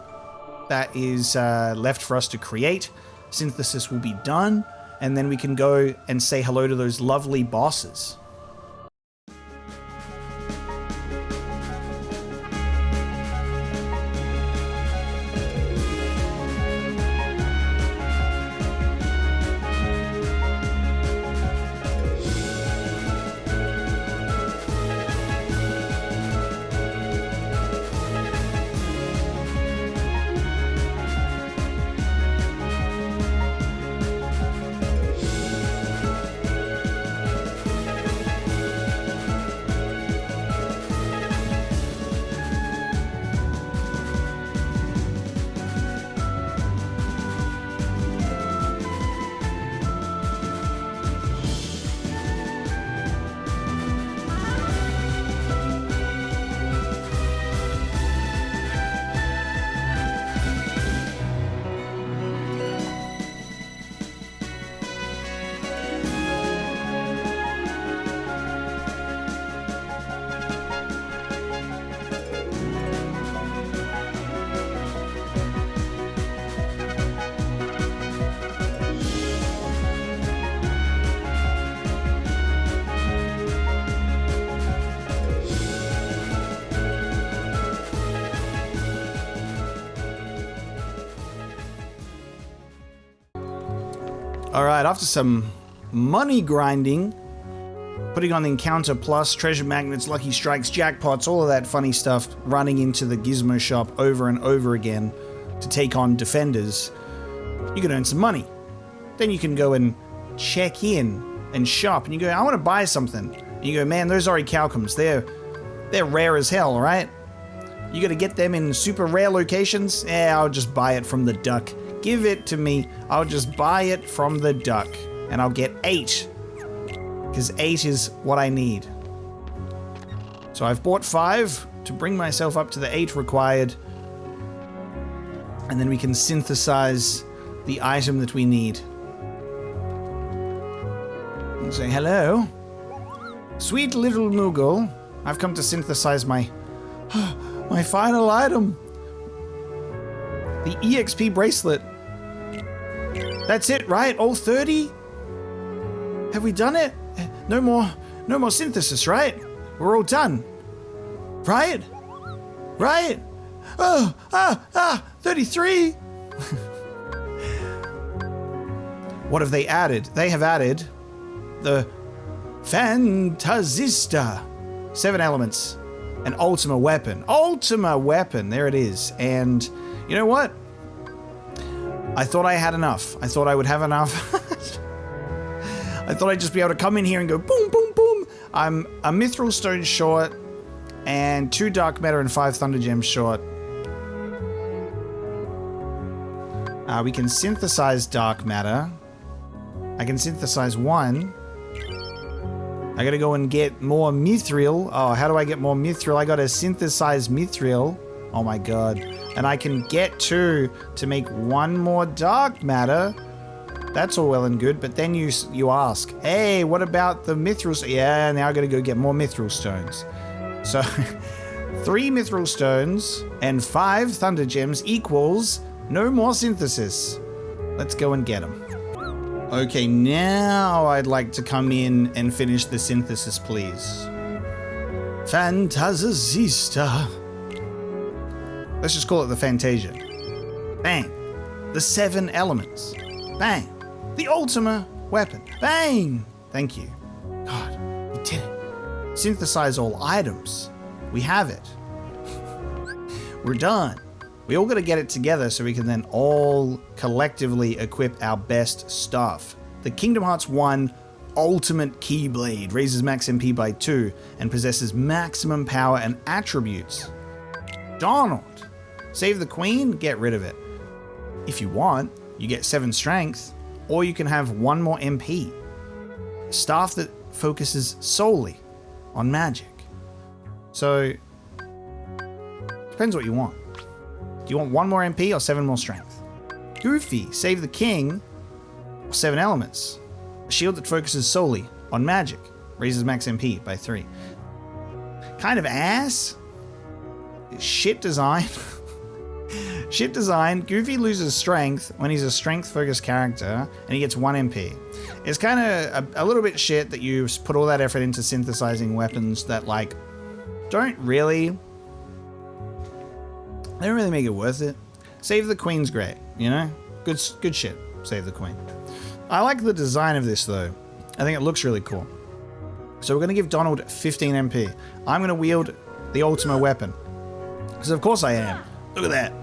that is left for us to create. Synthesis will be done, and then we can go and say hello to those lovely bosses. Alright, after some money grinding, putting on the encounter plus, treasure magnets, lucky strikes, jackpots, all of that funny stuff, running into the gizmo shop over and over again to take on defenders, you can earn some money. Then you can go and check in and shop, and you go, I want to buy something. And you go, man, those orichalcums, they're rare as hell, right? You got to get them in super rare locations? I'll just buy it from the duck. Give it to me. I'll just buy it from the duck. And I'll get 8. Because 8 is what I need. So I've bought 5 to bring myself up to the 8 required. And then we can synthesize the item that we need. And say, hello. Sweet little Moogle. I've come to synthesize my final item. The EXP bracelet. That's it, right? All 30? Have we done it? No more synthesis, right? We're all done. Right? Right? 33. What have they added? They have added the Fantasista. 7 elements. An Ultima weapon. Ultima weapon. There it is. And you know what? I thought I had enough. I thought I would have enough. I thought I'd just be able to come in here and go boom, boom, boom. I'm a Mithril Stone short and 2 Dark Matter and 5 Thunder Gems short. We can synthesize Dark Matter. I can synthesize 1. I gotta go and get more Mithril. Oh, how do I get more Mithril? I gotta synthesize Mithril. Oh my god. And I can get 2 to make 1 more Dark Matter. That's all well and good, but then you ask, hey, what about the Mithril? Yeah, now I gotta go get more Mithril Stones. So, 3 Mithril Stones and 5 Thunder Gems equals no more synthesis. Let's go and get them. Okay, now I'd like to come in and finish the synthesis, please. Fantasista. Let's just call it the Fantasia. Bang. The 7 elements. Bang. The Ultima weapon. Bang. Thank you. God, we did it. Synthesize all items. We have it. We're done. We all got to get it together so we can then all collectively equip our best stuff. The Kingdom Hearts 1 Ultimate Keyblade raises max MP by 2 and possesses maximum power and attributes. Donald. Save the Queen, get rid of it. If you want, you get 7 strength, or you can have 1 more MP. A staff that focuses solely on magic. So, depends what you want. Do you want 1 more MP or 7 more strength? Goofy, save the king, or 7 elements. A shield that focuses solely on magic. Raises max MP by 3. Kind of ass. Shit design. Shit design. Goofy loses strength when he's a strength-focused character, and he gets 1 MP. It's kind of a little bit shit that you put all that effort into synthesizing weapons that, like, don't really... They don't really make it worth it. Save the Queen's great, you know? Good shit. Save the Queen. I like the design of this, though. I think it looks really cool. So we're going to give Donald 15 MP. I'm going to wield the Ultima weapon. Because of course I am. Look at that.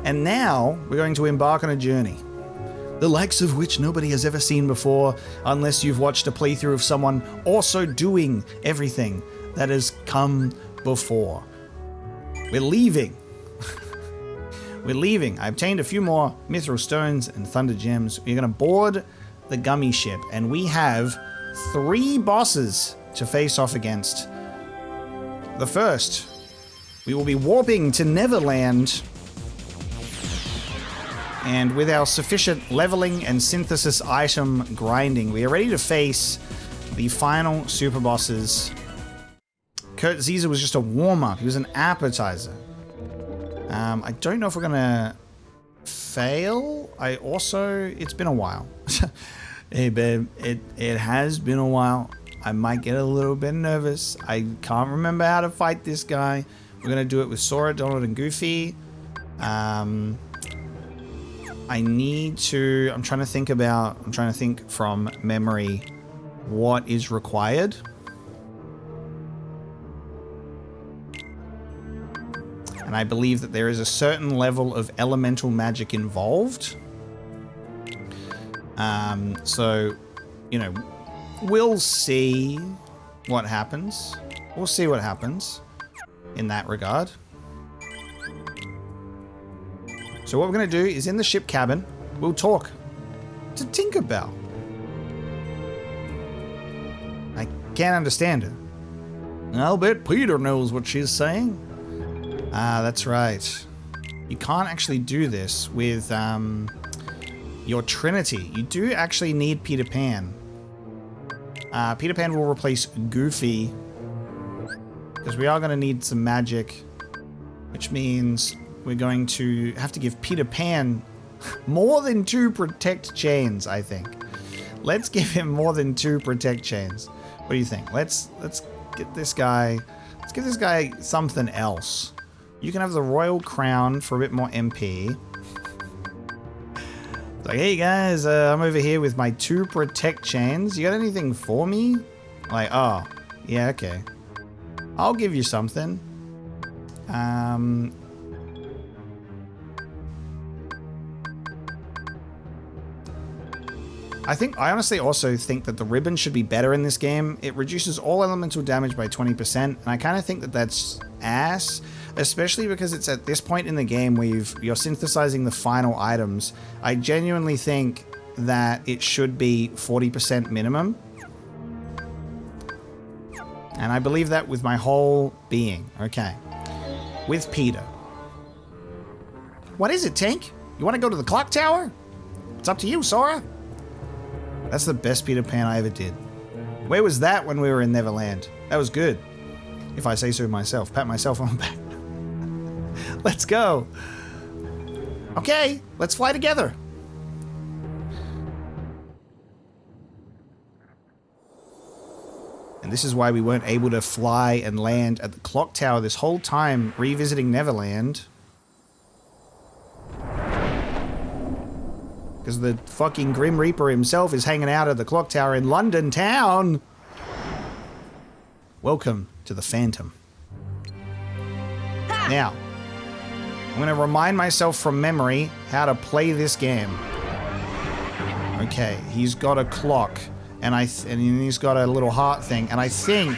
And now we're going to embark on a journey. The likes of which nobody has ever seen before, unless you've watched a playthrough of someone also doing everything that has come before. We're leaving. We're leaving. I obtained a few more mithril stones and thunder gems. We're going to board the gummy ship, and we have 3 bosses to face off against. The first, we will be warping to Neverland, and with our sufficient leveling and synthesis item grinding, we are ready to face the final super bosses. Kurt Zisa was just a warm-up. He was an appetizer. I don't know if we're gonna fail. It's been a while. Hey babe, it has been a while. I might get a little bit nervous. I can't remember how to fight this guy. We're gonna do it with Sora, Donald, and Goofy. I'm trying to think from memory what is required. And I believe that there is a certain level of elemental magic involved. So, you know, we'll see what happens. We'll see what happens in that regard. So what we're going to do is in the ship cabin, we'll talk to Tinkerbell. I can't understand her. I'll bet Peter knows what she's saying. Ah, that's right. You can't actually do this with your Trinity. You do actually need Peter Pan. Peter Pan will replace Goofy, because we are going to need some magic, which means we're going to have to give Peter Pan more than 2 protect chains, I think. Let's give him more than 2 protect chains. What do you think? Let's get this guy. Let's give this guy something else. You can have the Royal Crown for a bit more MP. It's like, hey guys, I'm over here with my 2 protect chains. You got anything for me? Like, oh, yeah, okay. I'll give you something. I honestly also think that the ribbon should be better in this game. It reduces all elemental damage by 20%, and I kind of think that that's ass, especially because it's at this point in the game where you're synthesizing the final items. I genuinely think that it should be 40% minimum. And I believe that with my whole being. Okay. With Peter. What is it, Tank? You want to go to the clock tower? It's up to you, Sora. That's the best Peter Pan I ever did. Where was that when we were in Neverland? That was good. If I say so myself. Pat myself on the back. Let's go. Okay, let's fly together. And this is why we weren't able to fly and land at the clock tower this whole time revisiting Neverland. Because the fucking Grim Reaper himself is hanging out at the clock tower in London town. Welcome to the Phantom. Now, I'm going to remind myself from memory how to play this game. Okay, he's got a clock, and he's got a little heart thing, and I think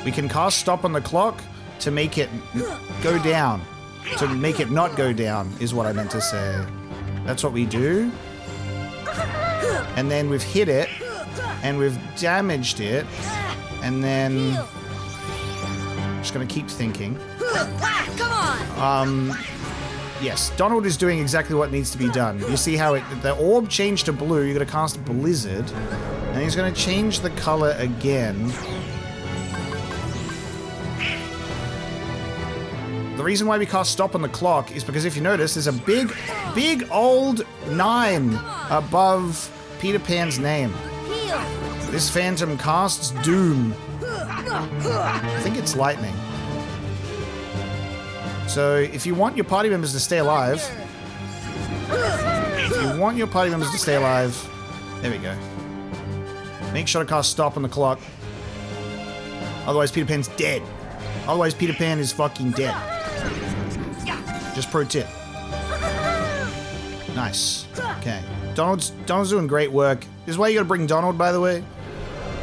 we can cast stop on the clock to make it go down. To make it not go down, is what I meant to say. That's what we do. And then we've hit it, and we've damaged it, and then... I'm just gonna keep thinking. Come on! Yes, Donald is doing exactly what needs to be done. You see how the orb changed to blue, you're gonna cast Blizzard, and he's gonna change the color again. The reason why we cast Stop on the Clock is because if you notice, there's a big old 9 above Peter Pan's name. Heal! This phantom casts Doom. I think it's lightning. So if you want your party members to stay alive, there we go. Make sure to cast Stop on the Clock. Otherwise Peter Pan's dead. Otherwise Peter Pan is fucking dead. Just pro tip. Nice. Okay. Donald's doing great work. This is why you gotta bring Donald, by the way.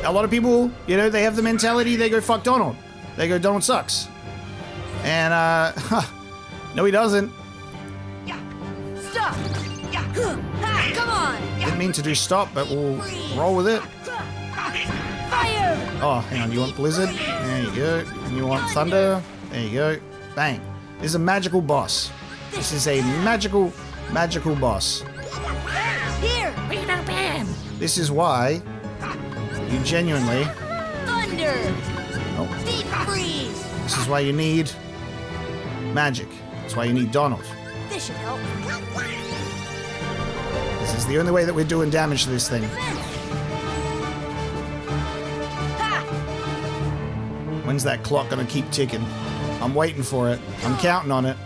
A lot of people, you know, they have the mentality, they go, fuck Donald. They go, Donald sucks. And, no he doesn't. Stop! Come on! Didn't mean to do stop, but we'll roll with it. Fire! Oh, hang on, you want Blizzard? There you go. And you want Thunder? There you go. Bang. This is a magical boss. This is a magical boss. Here! This is why you genuinely... Thunder! Oh, Deep freeze! this is why you need magic. That's why you need Donald. This should help. This is the only way that we're doing damage to this thing. When's that clock gonna keep ticking? I'm waiting for it. I'm counting on it.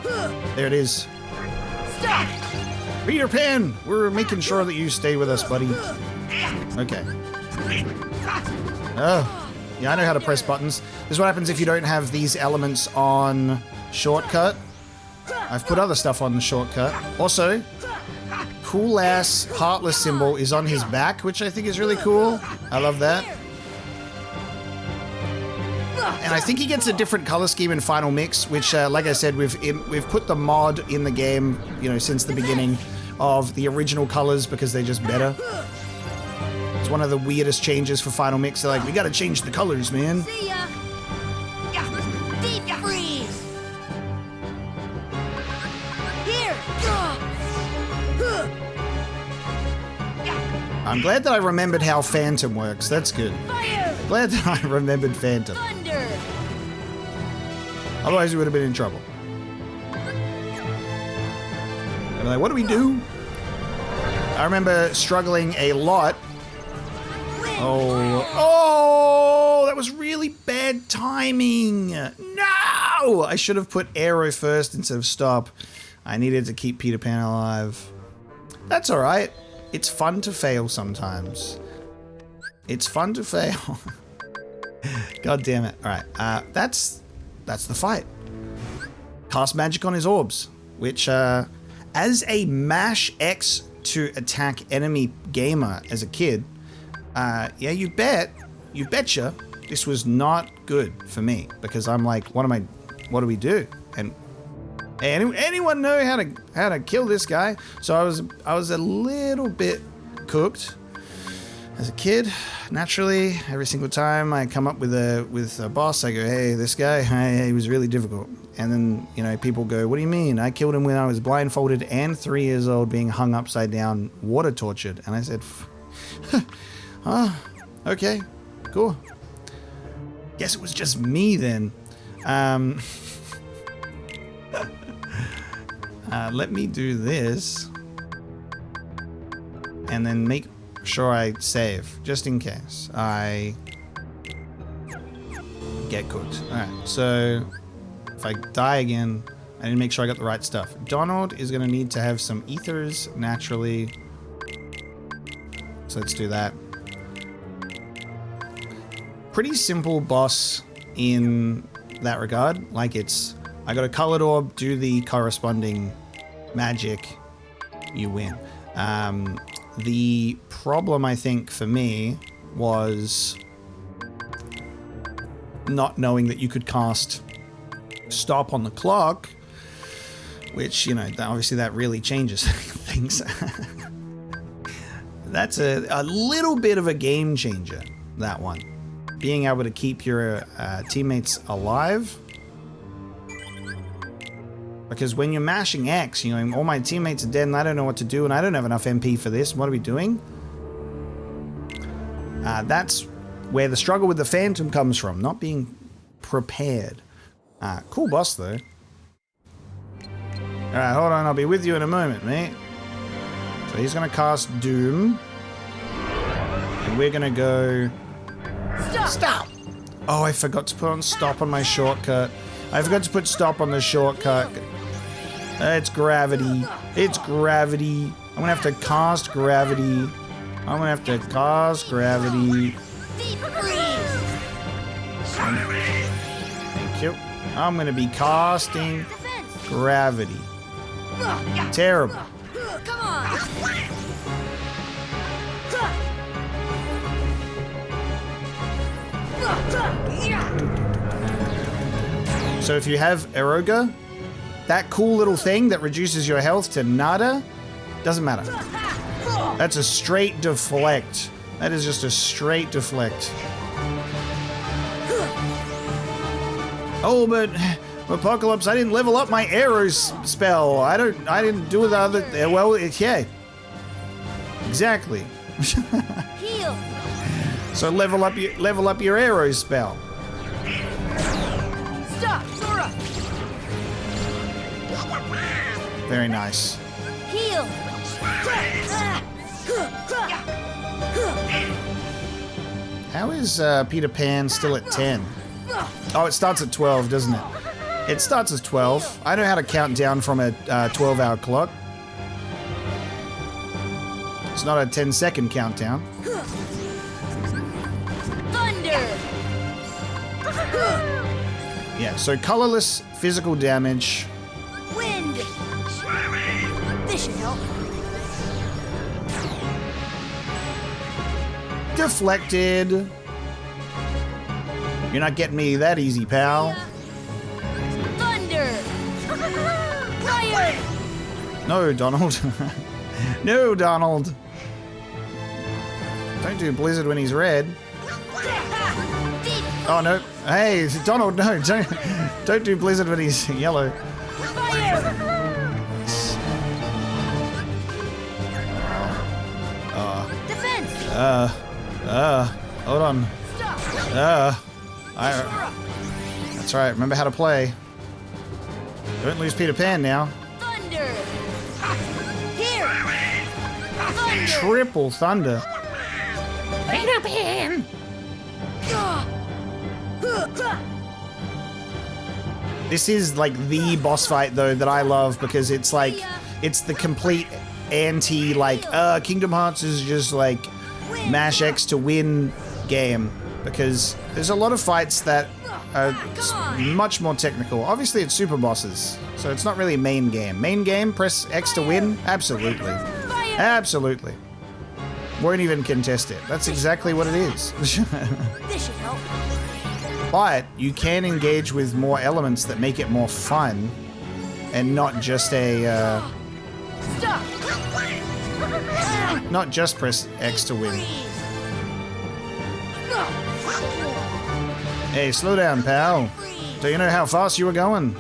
There it is. Stop! Peter Pan! We're making sure that you stay with us, buddy. Okay. Oh. Yeah, I know how to press buttons. This is what happens if you don't have these elements on shortcut. I've put other stuff on the shortcut. Also, cool-ass heartless symbol is on his back, which I think is really cool. I love that. And I think he gets a different color scheme in Final Mix, which, like I said, we've put the mod in the game, you know, since the beginning of the original colors because they're just better. It's one of the weirdest changes for Final Mix. They're like, we gotta change the colors, man. See ya! Deep freeze! Here! I'm glad that I remembered how Phantom works. That's good. Fire! Glad that I remembered Phantom. Thunder! Otherwise, we would have been in trouble. And like, what do we do? I remember struggling a lot. Oh, that was really bad timing. No! I should have put arrow first instead of stop. I needed to keep Peter Pan alive. That's all right. It's fun to fail sometimes. It's fun to fail. God damn it. All right, that's the fight. Cast magic on his orbs, which, as a mash X to attack enemy gamer as a kid, yeah, you betcha, this was not good for me because I'm like, what do we do? And anyone know how to kill this guy? So I was a little bit cooked as a kid. Naturally, every single time I come up with a boss, I go, hey, this guy, he was really difficult. And then, you know, people go, what do you mean? I killed him when I was blindfolded and 3 years old, being hung upside down, water tortured. And I said, oh, okay, cool. Guess it was just me then. Let me do this. And then make sure I save, just in case I get cooked. Alright, so if I die again, I need to make sure I got the right stuff. Donald is going to need to have some ethers naturally. So let's do that. Pretty simple boss in that regard. Like I got a colored orb, do the corresponding magic, you win. The problem, I think, for me was not knowing that you could cast Stop on the Clock, which, you know, obviously that really changes things. That's a little bit of a game changer, that one. Being able to keep your teammates alive Because when you're mashing X, you know, all my teammates are dead and I don't know what to do and I don't have enough MP for this. What are we doing? That's where the struggle with the Phantom comes from, not being prepared. Cool boss, though. Alright, hold on, I'll be with you in a moment, mate. So he's gonna cast Doom. And we're gonna go... Stop! Oh, I forgot to put on stop on my shortcut. I forgot to put stop on the shortcut. It's gravity. It's gravity. I'm gonna have to cast gravity. I'm gonna have to cast gravity. Thank you. I'm gonna be casting gravity. Terrible. Come on. So if you have Eroga, that cool little thing that reduces your health to nada, doesn't matter. That's a straight deflect. That is just a straight deflect. Oh, but Apocalypse, I didn't level up my arrows spell. I didn't do the other. Well, yeah. Exactly. Heal. So level up your arrows spell. Stop, Sora. Very nice. Heal. How is Peter Pan still at 10? Oh, it starts at 12, doesn't it? It starts at 12. I know how to count down from a 12-hour clock. It's not a 10-second countdown. Thunder. Yeah, so colorless physical damage. Wind. This should help. Deflected. You're not getting me that easy, pal. Thunder. Fire. No, Donald. No, Donald. Don't do Blizzard when he's red. Oh, no. Hey, Donald, no. Don't do Blizzard when he's yellow. Fire. Defense. Hold on. Stop. That's right. Remember how to play. Don't lose Peter Pan now. Thunder. Here. Thunder. Triple thunder. Peter Pan. This is like the boss fight though that I love because it's like it's the complete anti like Kingdom Hearts is just like mash X to win game because there's a lot of fights that are much more technical. Obviously it's super bosses, so it's not really main game. Main game, press X to win? Absolutely. Absolutely. Won't even contest it. That's exactly what it is. This should help. But you can engage with more elements that make it more fun and not just a Stop. not just press X to win. Hey, slow down, pal. Do you know how fast you were going?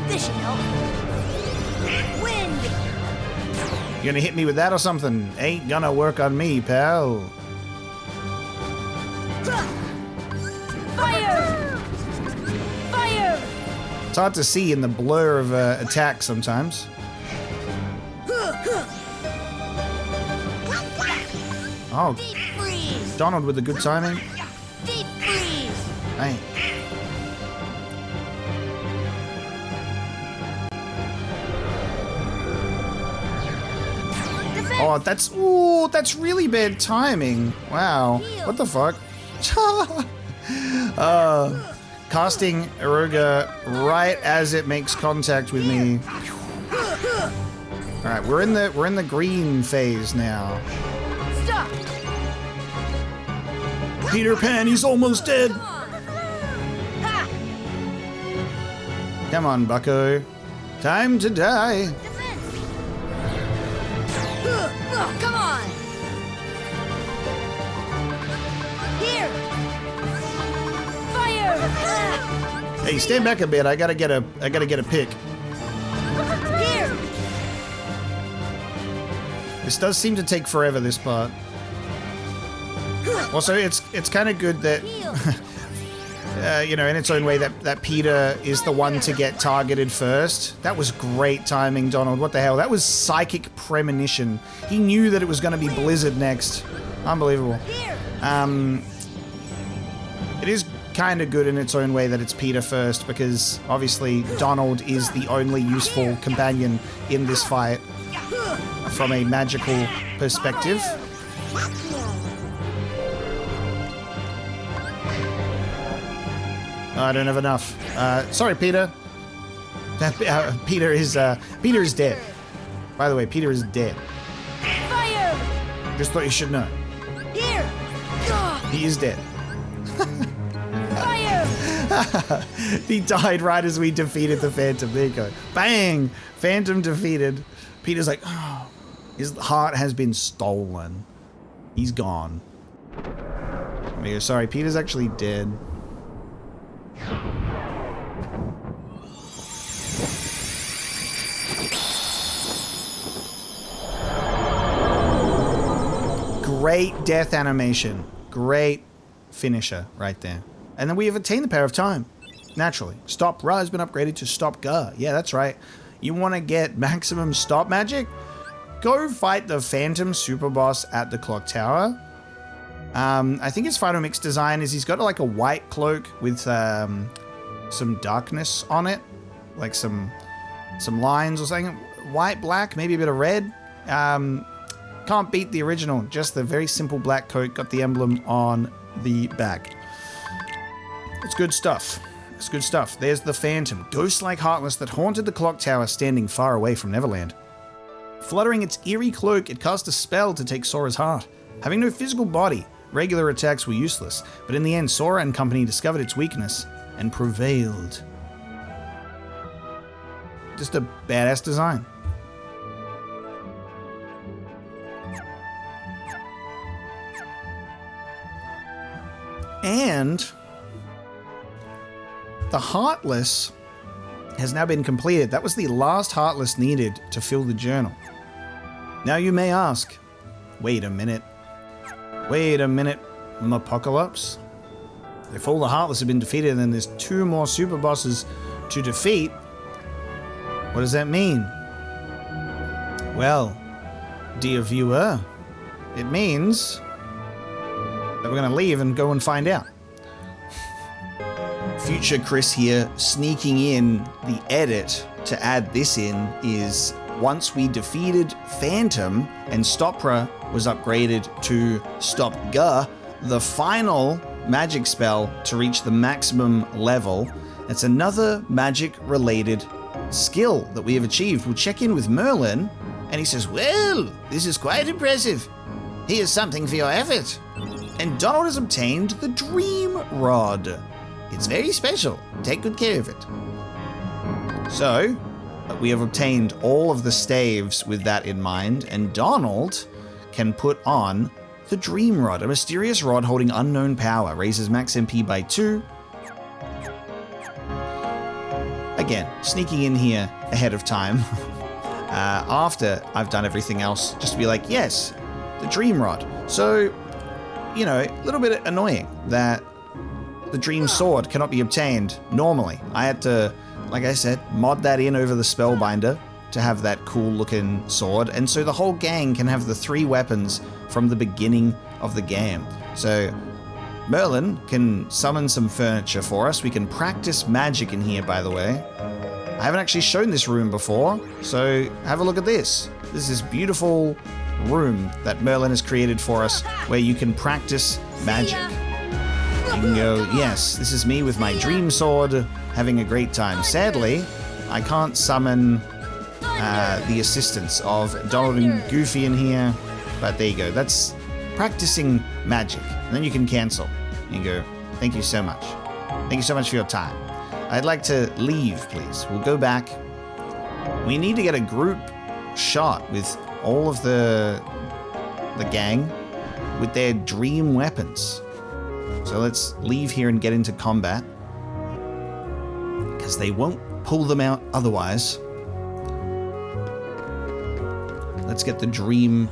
This should help. Wind. You gonna hit me with that or something? Ain't gonna work on me, pal. Fire. Fire. It's hard to see in the blur of attack sometimes. Oh, Deep freeze. Donald with the good timing. Deep freeze. Hey. Defense. Oh, that's really bad timing. Wow. What the fuck? Casting Eroga right as it makes contact with me. All right, we're in the green phase now. Stop. Peter Pan, he's almost dead. Ha. Come on, Bucko. Time to die. Defense. Come on. Here. Fire. Hey, stand back a bit. I gotta get a pick. Here. This does seem to take forever, this part. Also, it's kind of good that, you know, in its own way, that Peter is the one to get targeted first. That was great timing, Donald. What the hell? That was psychic premonition. He knew that it was going to be Blizzard next. Unbelievable. It is kind of good in its own way that it's Peter first, because obviously Donald is the only useful companion in this fight from a magical perspective. I don't have enough. Sorry, Peter. Peter is dead. By the way, Peter is dead. Fire! Just thought you should know. Here. He is dead. Fire! He died right as we defeated the Phantom. There you go. Bang! Phantom defeated. Peter's like, oh, his heart has been stolen. He's gone. There you go. Sorry, Peter's actually dead. Great death animation. Great finisher right there. And then we have attained the power of time. Naturally. Stop Ra has been upgraded to Stop Ga. Yeah, that's right. You want to get maximum stop magic? Go fight the Phantom Superboss at the Clock Tower. I think his final mix design is he's got like a white cloak with some darkness on it. Like some lines or something. White, black, maybe a bit of red. Can't beat the original. Just the very simple black coat. Got the emblem on the back. It's good stuff. It's good stuff. There's the Phantom, ghost-like heartless that haunted the clock tower standing far away from Neverland. Fluttering its eerie cloak, it cast a spell to take Sora's heart. Having no physical body, regular attacks were useless, but in the end Sora and company discovered its weakness and prevailed. Just a badass design. And the Heartless has now been completed. That was the last Heartless needed to fill the journal. Now you may ask, wait a minute, Apocalypse? If all the Heartless have been defeated, then there's 2 more Super Bosses to defeat. What does that mean? Well, dear viewer, it means that we're going to leave and go and find out. Future Chris here, sneaking in the edit to add this in is once we defeated Phantom and Stopra was upgraded to Stop Ga, the final magic spell to reach the maximum level. It's another magic related skill that we have achieved. We'll check in with Merlin and he says, well, this is quite impressive. Here's something for your effort. And Donald has obtained the Dream Rod. It's very special. Take good care of it. So, we have obtained all of the staves with that in mind, and Donald can put on the Dream Rod, a mysterious rod holding unknown power, raises max MP by 2. Again, sneaking in here ahead of time, after I've done everything else, just to be like, yes, the Dream Rod. So, you know, a little bit annoying that the Dream Sword cannot be obtained normally. I had to, like I said, mod that in over the Spellbinder to have that cool looking sword, and so the whole gang can have the 3 weapons from the beginning of the game. So Merlin can summon some furniture for us. We can practice magic in here, by the way. I haven't actually shown this room before, so have a look at this. This is beautiful room that Merlin has created for us where you can practice magic. You can go, yes, this is me with my dream sword, having a great time. Sadly, I can't summon the assistance of Donald and Goofy in here, but there you go. That's practicing magic. And then you can cancel. You can go, thank you so much. Thank you so much for your time. I'd like to leave, please. We'll go back. We need to get a group shot with all of the gang with their dream weapons. So let's leave here and get into combat. because they won't pull them out otherwise. Let's get the dream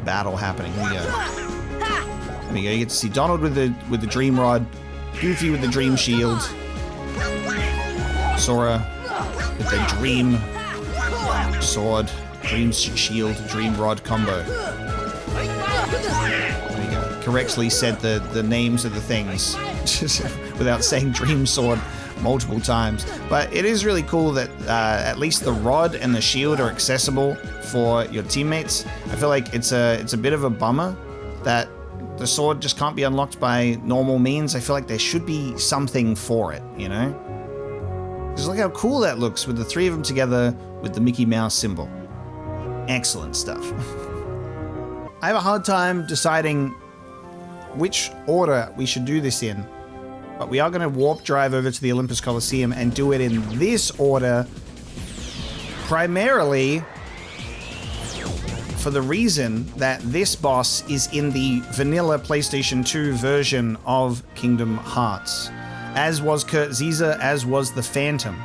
battle happening. Here we go. There we go. You get to see Donald with the dream rod, Goofy with the dream shield, Sora with the dream sword, dream shield, dream rod combo. There we go. Correctly said the names of the things without saying dream sword multiple times. But it is really cool that at least the rod and the shield are accessible for your teammates. I feel like it's a bit of a bummer that the sword just can't be unlocked by normal means. I feel like there should be something for it, you know? Just look how cool that looks with the three of them together with the Mickey Mouse symbol. Excellent stuff. I have a hard time deciding which order we should do this in, but we are going to warp drive over to the Olympus Coliseum and do it in this order, primarily for the reason that this boss is in the vanilla PlayStation 2 version of Kingdom Hearts, as was Kurt Zisa, as was the Phantom.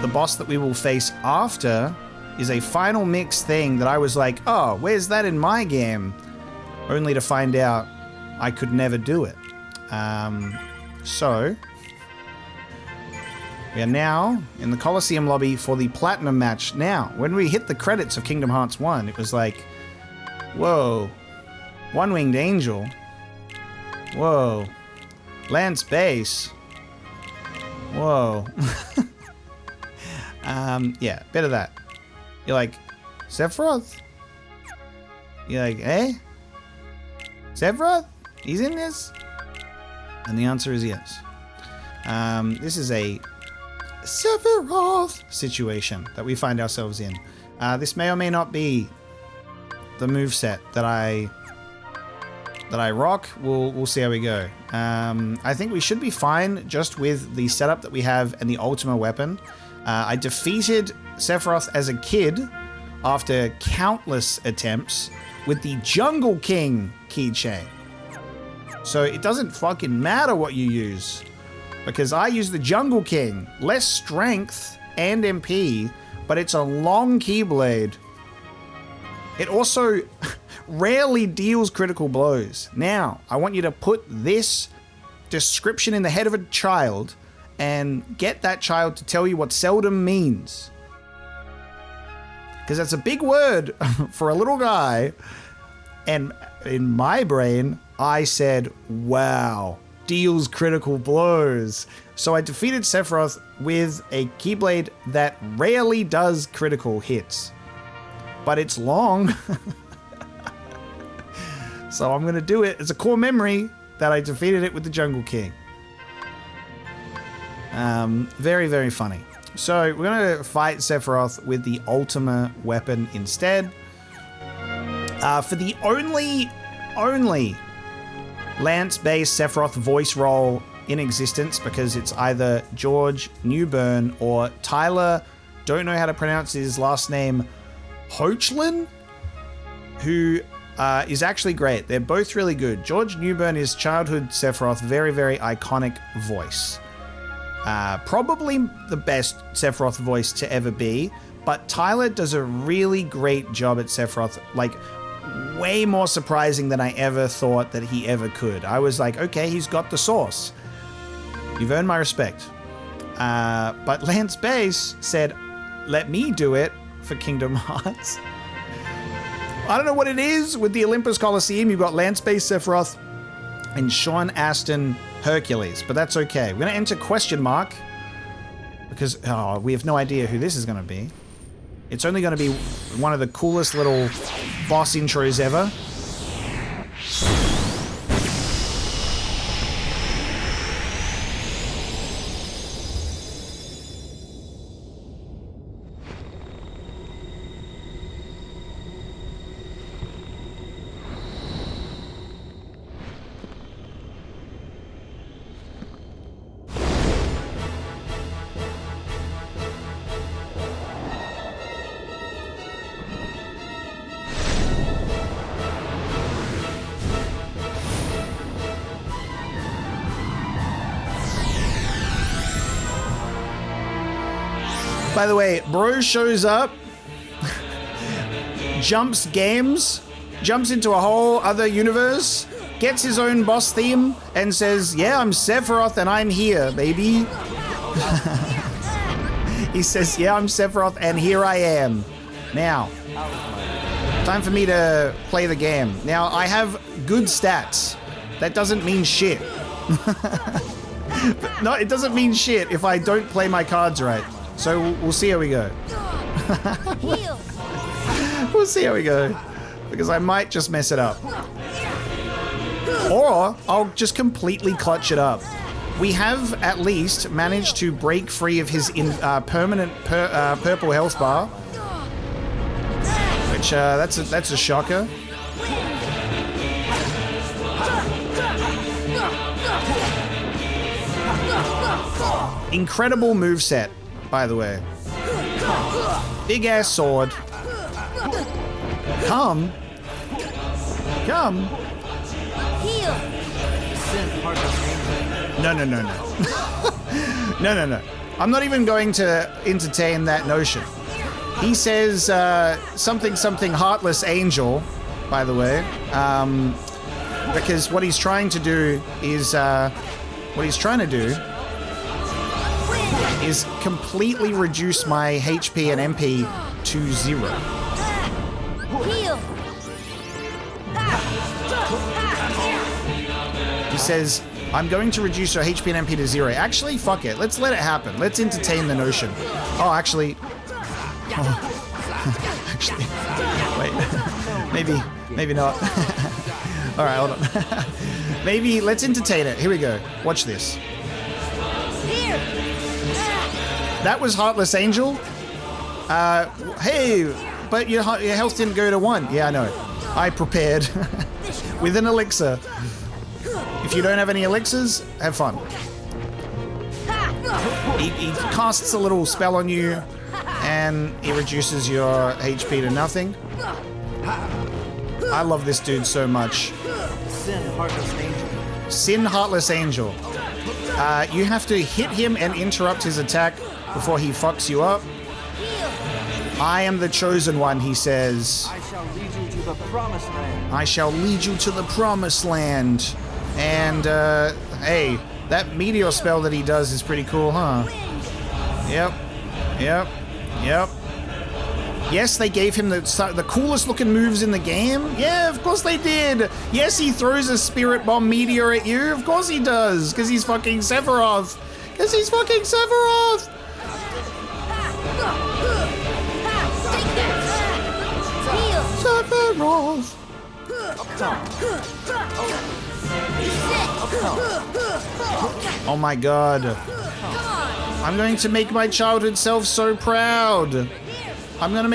The boss that we will face after is a final mix thing that I was like, oh, where's that in my game? Only to find out I could never do it. So, we are now in the Coliseum lobby for the Platinum match. Now, when we hit the credits of Kingdom Hearts 1, it was like, whoa, One-Winged Angel, whoa, Lance Bass, whoa. Yeah, bit of that. You're like, Sephiroth? You're like, eh? Sephiroth? He's in this? And the answer is yes. This is a Sephiroth situation that we find ourselves in. This may or may not be the moveset that I rock. We'll see how we go. I think we should be fine just with the setup that we have and the Ultima weapon. I defeated Sephiroth as a kid after countless attempts with the Jungle King keychain. So it doesn't fucking matter what you use, because I use the Jungle King. Less strength and MP, but it's a long keyblade. It also rarely deals critical blows. Now, I want you to put this description in the head of a child and get that child to tell you what seldom means. Because that's a big word for a little guy. And in my brain, I said, wow, deals critical blows. So I defeated Sephiroth with a keyblade that rarely does critical hits. But it's long. So I'm going to do it. It's a core memory that I defeated it with the Jungle King. Very, very funny. So we're going to fight Sephiroth with the Ultima weapon instead. For the only Lance-based Sephiroth voice role in existence, because it's either George Newbern or Tyler, don't know how to pronounce his last name, Hoechlin, who is actually great. They're both really good. George Newbern is childhood Sephiroth, very, very iconic voice. Probably the best Sephiroth voice to ever be, but Tyler does a really great job at Sephiroth, like way more surprising than I ever thought that he ever could. I was like, okay, he's got the sauce. You've earned my respect. But Lance Bass said, let me do it for Kingdom Hearts. I don't know what it is with the Olympus Coliseum. You've got Lance Bass Sephiroth and Sean Astin Hercules, but that's okay. We're going to enter question mark because we have no idea who this is going to be. It's only going to be one of the coolest little boss intros ever. By the way, bro shows up, jumps games, jumps into a whole other universe, gets his own boss theme, and says, yeah, I'm Sephiroth and I'm here, baby. He says, yeah, I'm Sephiroth and here I am. Now, time for me to play the game. Now, I have good stats. That doesn't mean shit. No, it doesn't mean shit if I don't play my cards right. So we'll see how we go. We'll see how we go. Because I might just mess it up. Or I'll just completely clutch it up. We have at least managed to break free of his permanent purple health bar. Which, that's a shocker. Incredible moveset, by the way. Big ass sword. Come. No. No. I'm not even going to entertain that notion. He says something heartless angel, by the way, because what he's trying to do is completely reduce my HP and MP to 0. He says, I'm going to reduce your HP and MP to 0. Actually, fuck it. Let's let it happen. Let's entertain the notion. Oh, actually... actually... Wait. Maybe not. Alright, hold on. Maybe let's entertain it. Here we go. Watch this. That was Heartless Angel. Hey, but your health didn't go to 1. Yeah, I know. I prepared with an elixir. If you don't have any elixirs, have fun. He casts a little spell on you, and he reduces your HP to nothing. I love this dude so much. Sin Heartless Angel. You have to hit him and interrupt his attack before he fucks you up. I am the chosen one, he says. I shall lead you to the promised land. I shall lead you to the promised land. And, hey, that meteor spell that he does is pretty cool, huh? Yep. Yes, they gave him the coolest looking moves in the game. Yeah, of course they did. Yes, he throws a spirit bomb meteor at you. Of course he does, because he's fucking Sephiroth. Sephiroth! Oh my god. I'm going to make my childhood self so proud. I'm going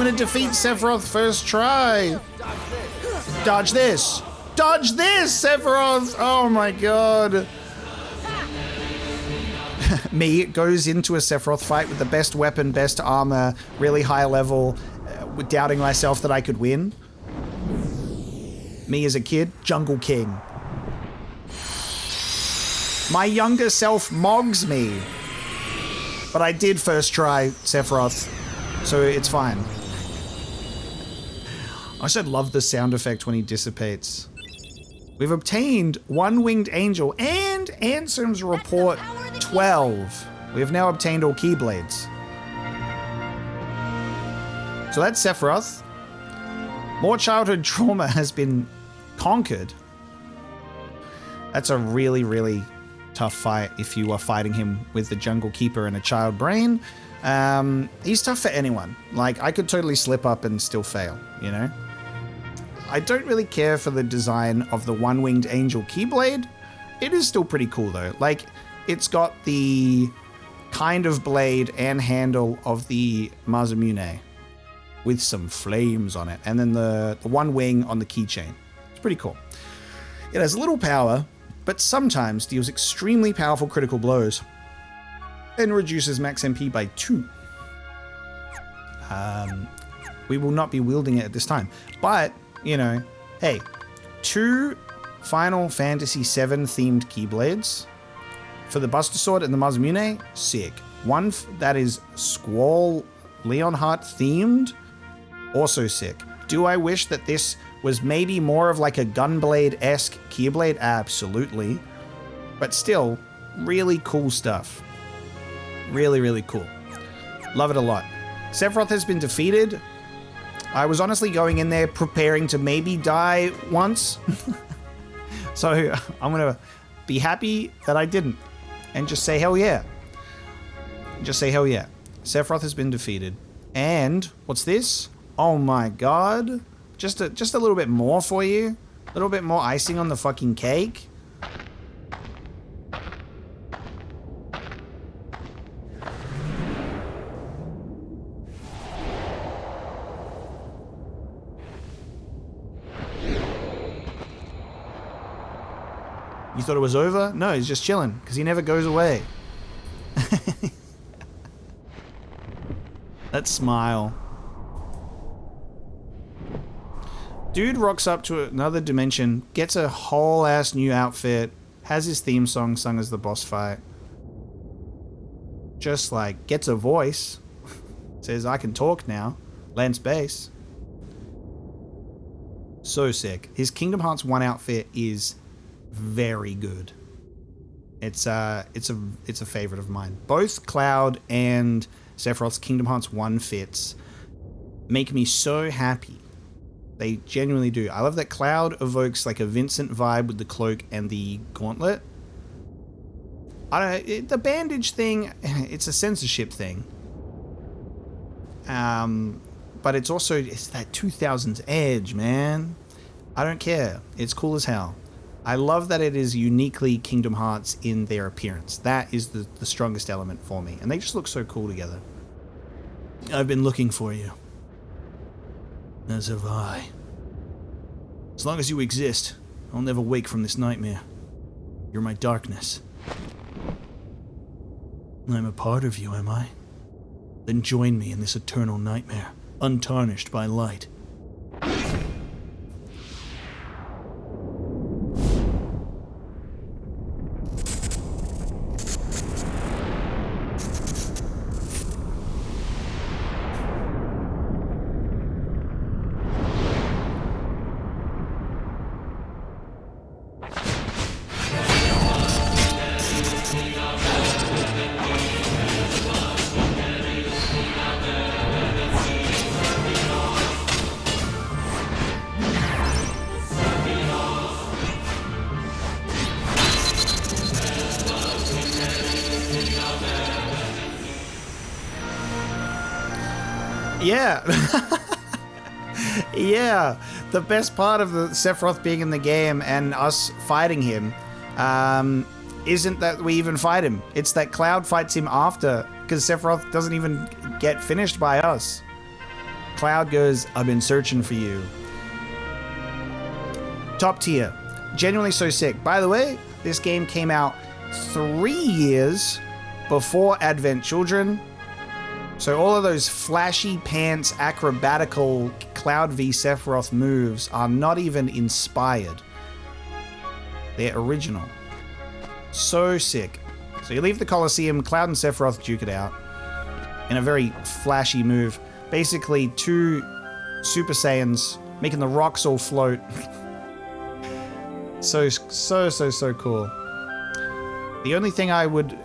to defeat Sephiroth first try. Dodge this, Sephiroth. Oh my god. Me goes into a Sephiroth fight with the best weapon, best armor, really high level, doubting myself that I could win. Me as a kid, Jungle King. My younger self mogs me. But I did first try Sephiroth, so it's fine. I also love the sound effect when he dissipates. We've obtained one winged angel and Ansem's report 12. We have now obtained all Keyblades. So that's Sephiroth. More childhood trauma has been conquered. That's a really, really tough fight if you are fighting him with the Jungle Keeper and a child brain. He's tough for anyone. Like, I could totally slip up and still fail, you know? I don't really care for the design of the one-winged angel Keyblade. It is still pretty cool though. Like, it's got the kind of blade and handle of the Masamune with some flames on it. And then the one wing on the keychain. It's pretty cool. It has little power, but sometimes deals extremely powerful critical blows and reduces max MP by 2. We will not be wielding it at this time, but, you know, hey, 2 Final Fantasy VII themed Keyblades for the Buster Sword and the Mazmune, sick. One that is Squall Leonhardt themed, also sick. Do I wish that this was maybe more of like a Gunblade-esque Keyblade? Absolutely. But still, really cool stuff. Really, really cool. Love it a lot. Sephiroth has been defeated. I was honestly going in there preparing to maybe die once. So I'm going to be happy that I didn't. And just say hell yeah. Just say hell yeah. Sephiroth has been defeated. And what's this? Oh my god. Just a little bit more for you. A little bit more icing on the fucking cake. You thought it was over? No, he's just chilling, because he never goes away. That smile. Dude rocks up to another dimension, gets a whole ass new outfit, has his theme song sung as the boss fight. Just like, gets a voice. Says, I can talk now. Land space. So sick. His Kingdom Hearts 1 outfit is very good. It's a favorite of mine. Both Cloud and Sephiroth's Kingdom Hearts 1 fits make me so happy. They genuinely do. I love that Cloud evokes like a Vincent vibe with the cloak and the gauntlet. The bandage thing, it's a censorship thing. But it's that 2000s edge, man. I don't care. It's cool as hell. I love that it is uniquely Kingdom Hearts in their appearance. That is the strongest element for me. And they just look so cool together. I've been looking for you. As have I. As long as you exist, I'll never wake from this nightmare. You're my darkness. I'm a part of you, am I? Then join me in this eternal nightmare, untarnished by light. Yeah. Yeah. The best part of the Sephiroth being in the game and us fighting him isn't that we even fight him. It's that Cloud fights him after, because Sephiroth doesn't even get finished by us. Cloud goes, I've been searching for you. Top tier. Genuinely so sick. By the way, this game came out 3 years before Advent Children. So all of those flashy pants, acrobatical Cloud v Sephiroth moves are not even inspired. They're original. So sick. So you leave the Coliseum, Cloud and Sephiroth duke it out in a very flashy move. Basically 2 Super Saiyans making the rocks all float. So cool. The only thing I would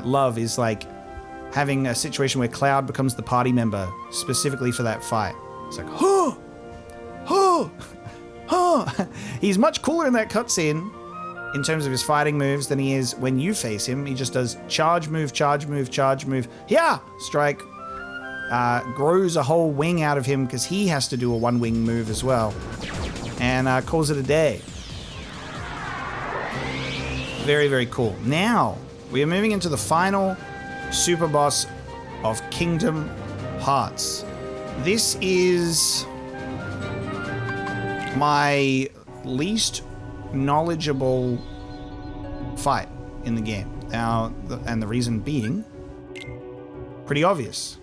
love is like having a situation where Cloud becomes the party member specifically for that fight. It's like, oh, oh, oh. He's much cooler in that cutscene in terms of his fighting moves than he is when you face him. He just does charge move, charge move, charge move. Yeah, strike. Grows a whole wing out of him because he has to do a 1-wing move as well. And calls it a day. Very, very cool. Now, we are moving into the final super boss of Kingdom Hearts. This is my least knowledgeable fight in the game. Now, and the reason being pretty obvious.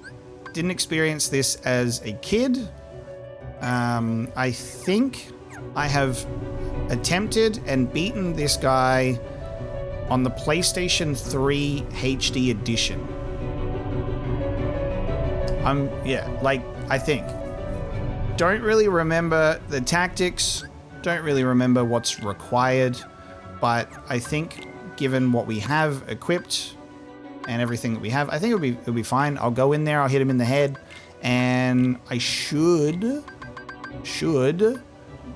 Didn't experience this as a kid. I think I have attempted and beaten this guy on the PlayStation 3 HD edition. I think. Don't really remember the tactics, don't really remember what's required, but I think given what we have equipped and everything that we have, I think it'll be fine. I'll go in there, I'll hit him in the head, and I should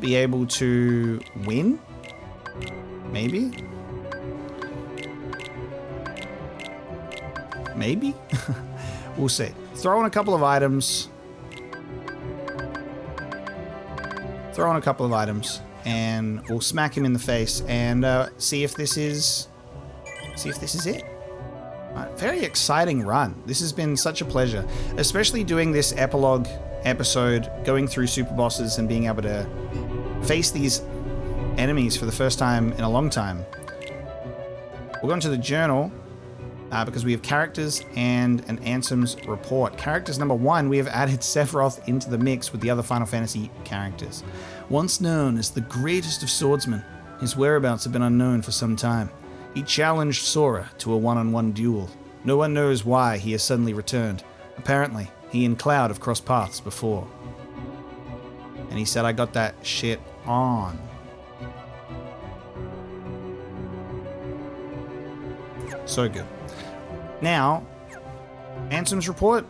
be able to win? Maybe? Maybe? We'll see. Throw in a couple of items. And we'll smack him in the face and see if this is it. Very exciting run. This has been such a pleasure, especially doing this epilogue episode, going through super bosses and being able to face these enemies for the first time in a long time. We'll go into the journal because we have characters and an Ansem's report. Characters number 1, we have added Sephiroth into the mix with the other Final Fantasy characters. Once known as the greatest of swordsmen, his whereabouts have been unknown for some time. He challenged Sora to a one-on-one duel. No one knows why he has suddenly returned. Apparently, he and Cloud have crossed paths before. And he said, I got that shit on. So good. Now, Ansem's report.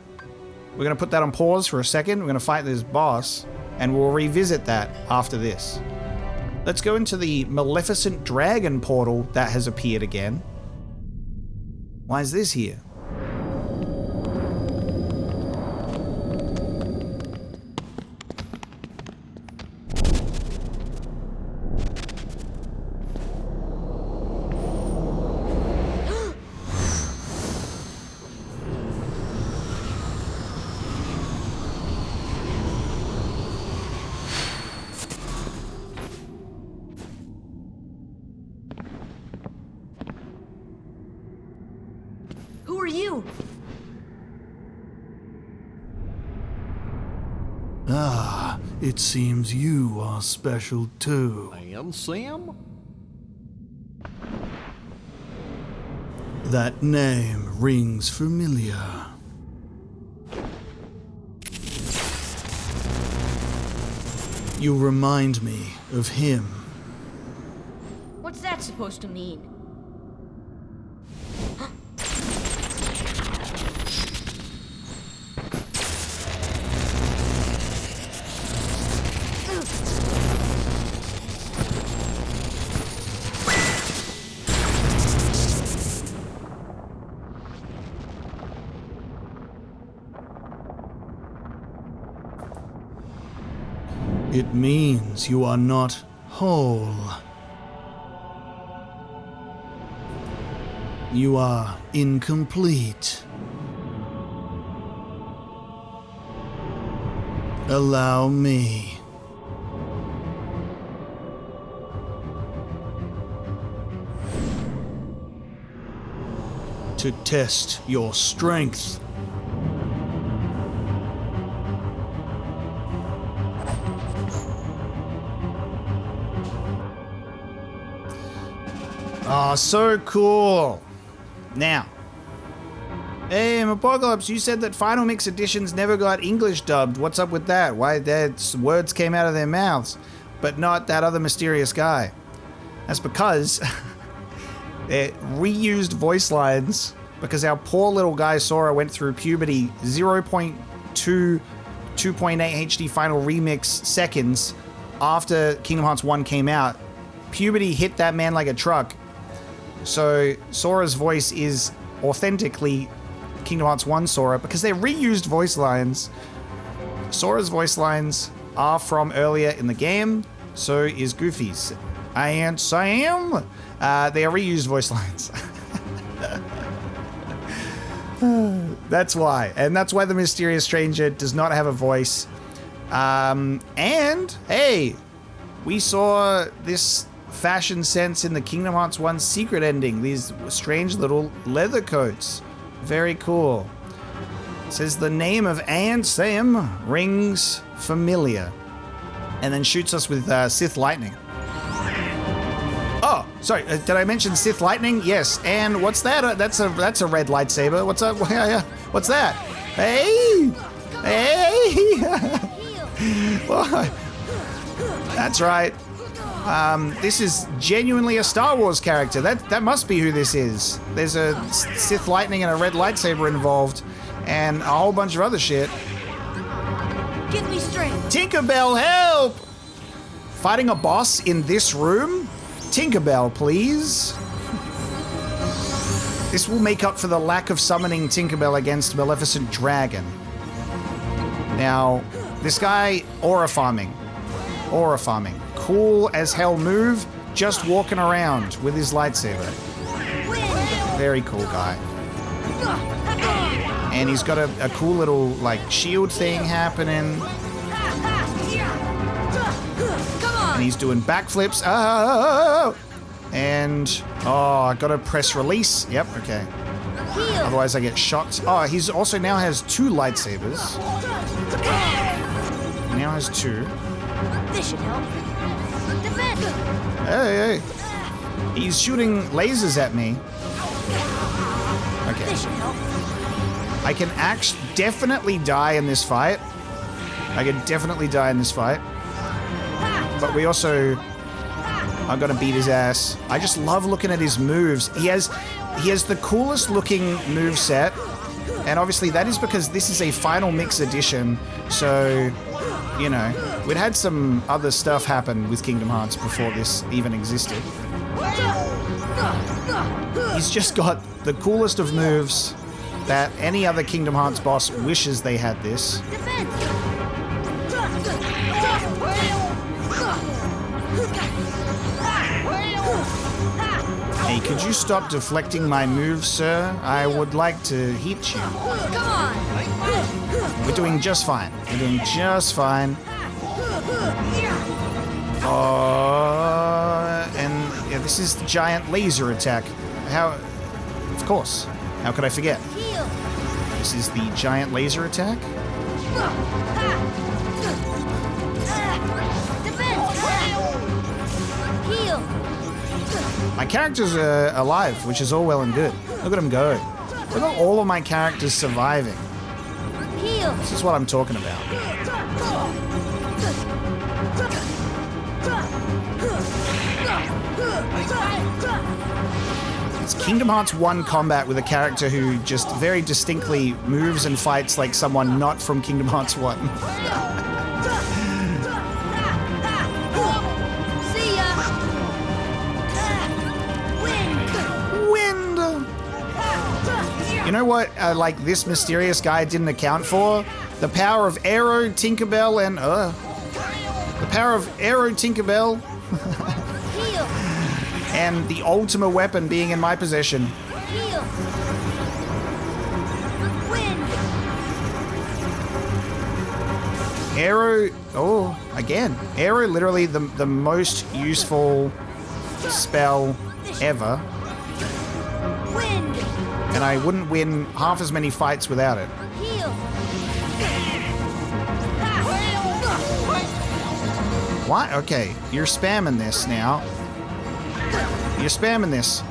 We're going to put that on pause for a second. We're going to fight this boss, and we'll revisit that after this. Let's go into the Maleficent Dragon portal that has appeared again. Why is this here? Who are you? Ah, it seems you are special too. Ansem? That name rings familiar. You remind me of him. What's that supposed to mean? It means you are not whole. You are incomplete. Allow me. To test your strength. Oh, so cool. Now, hey, Apocalypse, you said that Final Mix editions never got English dubbed. What's up with that? Why their words came out of their mouths, but not that other mysterious guy? That's because it reused voice lines because our poor little guy Sora went through puberty 0.2 2.8 HD Final Remix seconds after Kingdom Hearts 1 came out. Puberty hit that man like a truck. So Sora's voice is authentically Kingdom Hearts 1 Sora because they're reused voice lines. Sora's voice lines are from earlier in the game, so is Goofy's. Ansem. They are reused voice lines. That's why. And that's why the mysterious stranger does not have a voice. And, hey, we saw this fashion sense in the Kingdom Hearts 1 secret ending. These strange little leather coats. Very cool. It says the name of Ansem rings familiar. And then shoots us with Sith lightning. Oh, Sorry, did I mention Sith lightning? Yes. And what's that? That's a red lightsaber. What's up? What's that? Hey! Hey! That's right. This is genuinely a Star Wars character. That must be who this is. There's a Sith lightning and a red lightsaber involved, and a whole bunch of other shit. Get me straight. Tinkerbell, help! Fighting a boss in this room? Tinkerbell, please. This will make up for the lack of summoning Tinkerbell against Maleficent Dragon. Now, this guy, aura farming. Aura farming. Cool as hell move, just walking around with his lightsaber. Very cool guy. And he's got a cool little, like, shield thing happening. And he's doing backflips. Oh! And, I gotta press release. Yep, okay. Otherwise I get shot. Oh, he's also now has 2 lightsabers. He now has 2. This should help. Defend. Hey. He's shooting lasers at me. Okay. This should help. I can definitely die in this fight. But we also are gonna beat his ass. I just love looking at his moves. He has the coolest looking move set, and obviously that is because this is a Final Mix edition. So, you know, we'd had some other stuff happen with Kingdom Hearts before this even existed. He's just got the coolest of moves that any other Kingdom Hearts boss wishes they had this. Hey, could you stop deflecting my moves, sir? I would like to hit you. Come on. We're doing just fine. And yeah, this is the giant laser attack. Of course. How could I forget? This is the giant laser attack. My characters are alive, which is all well and good. Look at them go. Look at all of my characters surviving. This is what I'm talking about. It's Kingdom Hearts 1 combat with a character who just very distinctly moves and fights like someone not from Kingdom Hearts 1. You know what, like, this mysterious guy didn't account for? The power of Aero, Tinkerbell, and, the power of Aero, Tinkerbell, and the Ultima weapon being in my possession. Aero, again. Aero, literally the most useful spell ever. And I wouldn't win half as many fights without it. What? Okay, you're spamming this now. You're spamming this.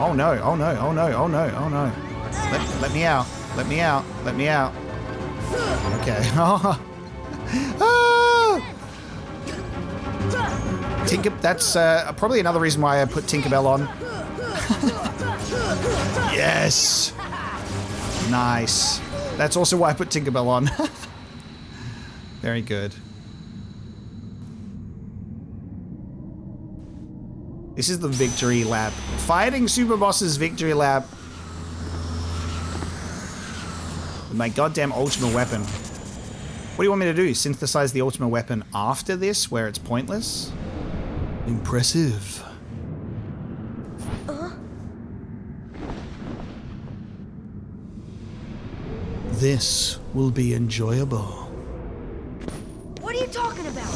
Oh no, oh no, oh no, oh no, oh no. Let me out. Let me out. Let me out. Okay. That's probably another reason why I put Tinkerbell on. Yes! Nice. That's also why I put Tinkerbell on. Very good. This is the victory lap. Fighting Superboss's victory lap. With my goddamn Ultima weapon. What do you want me to do? Synthesize the Ultima weapon after this, where it's pointless? Impressive. This will be enjoyable. What are you talking about?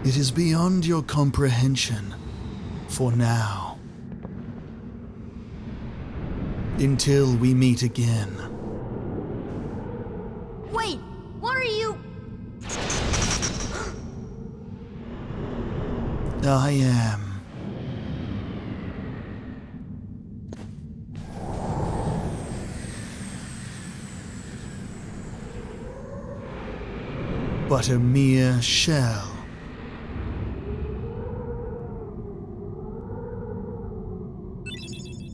It is beyond your comprehension for now. Until we meet again. I am. But a mere shell.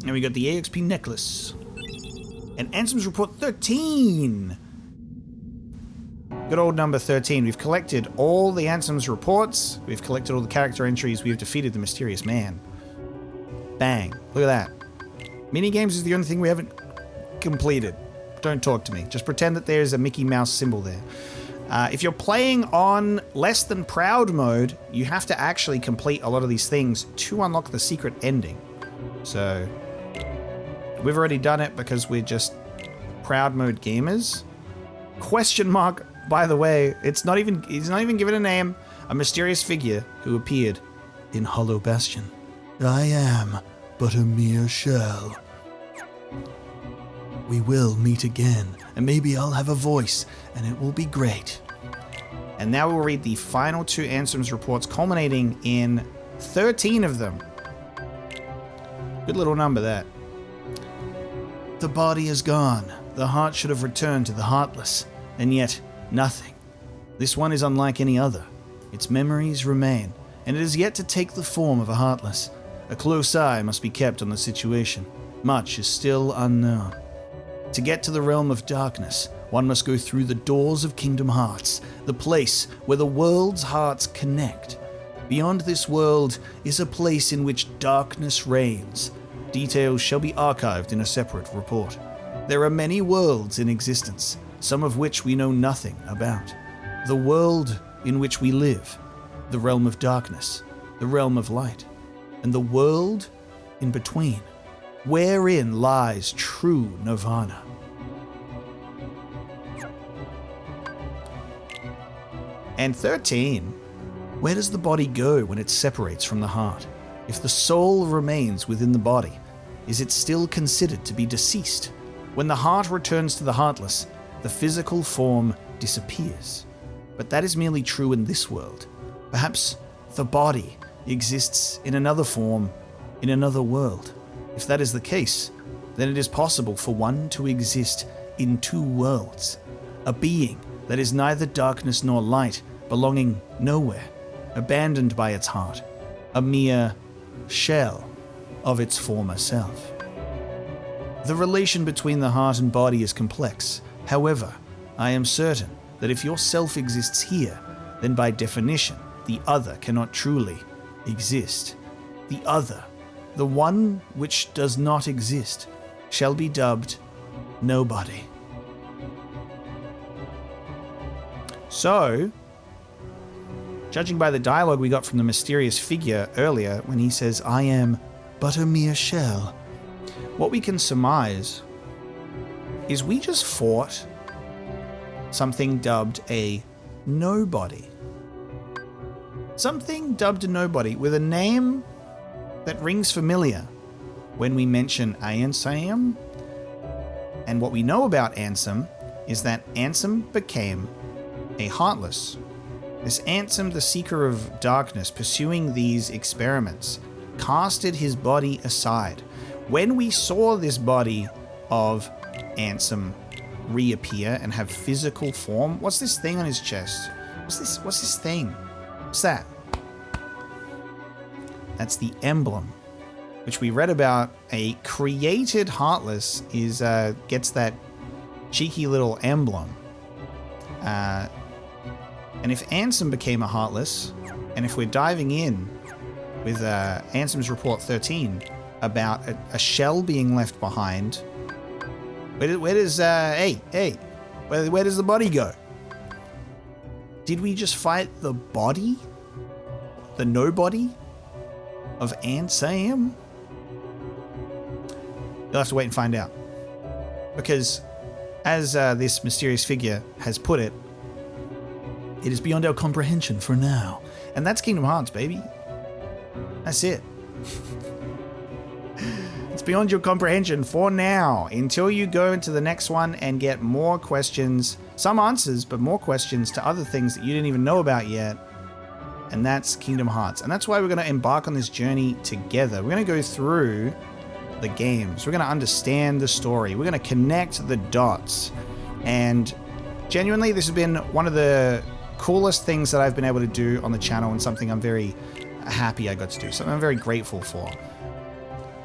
And we got the AXP necklace. And Ansem's report 13. Good old number 13. We've collected all the Ansem's reports. We've collected all the character entries. We've defeated the mysterious man. Bang. Look at that. Minigames is the only thing we haven't completed. Don't talk to me. Just pretend that there's a Mickey Mouse symbol there. If you're playing on less than proud mode, you have to actually complete a lot of these things to unlock the secret ending. So we've already done it because we're just proud mode gamers. Question mark, by the way, he's not even given a name. A mysterious figure who appeared in Hollow Bastion. I am but a mere shell. We will meet again, and maybe I'll have a voice, and it will be great. And now we'll read the final 2 Ansem's reports, culminating in 13 of them. Good little number, that. The body is gone. The heart should have returned to the heartless, and yet nothing. This one is unlike any other. Its memories remain, and it is yet to take the form of a heartless. A close eye must be kept on the situation. Much is still unknown. To get to the realm of darkness, one must go through the doors of Kingdom Hearts, the place where the world's hearts connect. Beyond this world is a place in which darkness reigns. Details shall be archived in a separate report. There are many worlds in existence, some of which we know nothing about. The world in which we live, the realm of darkness, the realm of light, and the world in between, wherein lies true nirvana. And 13. Where does the body go when it separates from the heart? If the soul remains within the body, is it still considered to be deceased? When the heart returns to the heartless, the physical form disappears. But that is merely true in this world. Perhaps the body exists in another form, in another world. If that is the case, then it is possible for one to exist in 2 worlds. A being that is neither darkness nor light, belonging nowhere, abandoned by its heart, a mere shell of its former self. The relation between the heart and body is complex. However, I am certain that if your self exists here, then by definition, the other cannot truly exist. The other, the one which does not exist, shall be dubbed nobody. So, judging by the dialogue we got from the mysterious figure earlier when he says, I am but a mere shell, what we can surmise is we just fought something dubbed a nobody. Something dubbed a nobody with a name that rings familiar when we mention Ansem. And what we know about Ansem is that Ansem became a heartless. This Ansem, the seeker of darkness, pursuing these experiments, casted his body aside. When we saw this body of Ansem reappear and have physical form, what's this thing on his chest? What's this thing? What's that? That's the emblem, which we read about. A created heartless gets that cheeky little emblem. And if Ansem became a heartless, and if we're diving in with Ansem's report 13 about a shell being left behind, where does the body go? Did we just fight the body? The nobody of Ansem? You'll have to wait and find out. Because, as this mysterious figure has put it, it is beyond our comprehension for now. And that's Kingdom Hearts, baby. That's it. It's beyond your comprehension for now, until you go into the next one and get more questions, some answers, but more questions to other things that you didn't even know about yet. and that's Kingdom Hearts. And that's why we're going to embark on this journey together. We're going to go through the games. We're going to understand the story. We're going to connect the dots. And genuinely, this has been one of the coolest things that I've been able to do on the channel, and something I'm very happy I got to do, something I'm very grateful for.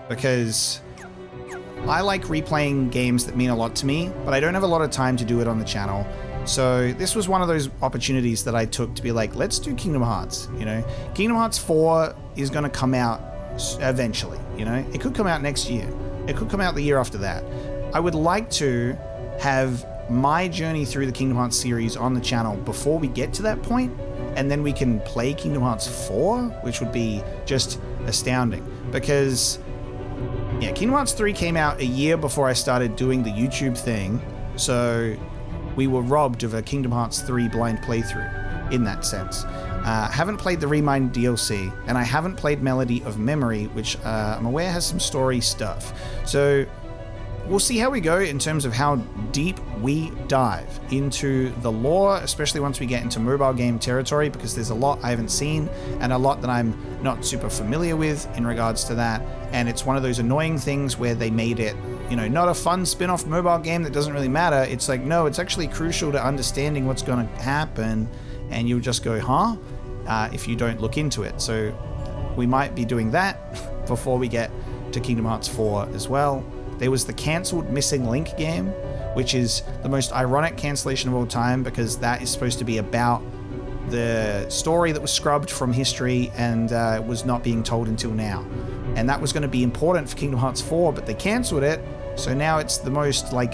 Because I like replaying games that mean a lot to me, but I don't have a lot of time to do it on the channel. So this was one of those opportunities that I took to be like, let's do Kingdom Hearts, you know? Kingdom Hearts 4 is going to come out eventually, you know? It could come out next year. It could come out the year after that. I would like to have my journey through the Kingdom Hearts series on the channel before we get to that point, and then we can play Kingdom Hearts 4, which would be just astounding. Because, yeah, Kingdom Hearts 3 came out a year before I started doing the YouTube thing, so we were robbed of a Kingdom Hearts 3 blind playthrough in that sense. Haven't played the Remind DLC, and I haven't played Melody of Memory, which I'm aware has some story stuff. So we'll see how we go in terms of how deep we dive into the lore, especially once we get into mobile game territory, because there's a lot I haven't seen and a lot that I'm not super familiar with in regards to that. And it's one of those annoying things where they made it, you know, not a fun spin-off mobile game that doesn't really matter. It's like, no, it's actually crucial to understanding what's going to happen, and you'll just go, huh? If you don't look into it. So we might be doing that before we get to Kingdom Hearts 4 as well. There was the cancelled Missing Link game, which is the most ironic cancellation of all time, because that is supposed to be about the story that was scrubbed from history and was not being told until now. And that was going to be important for Kingdom Hearts 4, but they cancelled it. So now it's the most, like,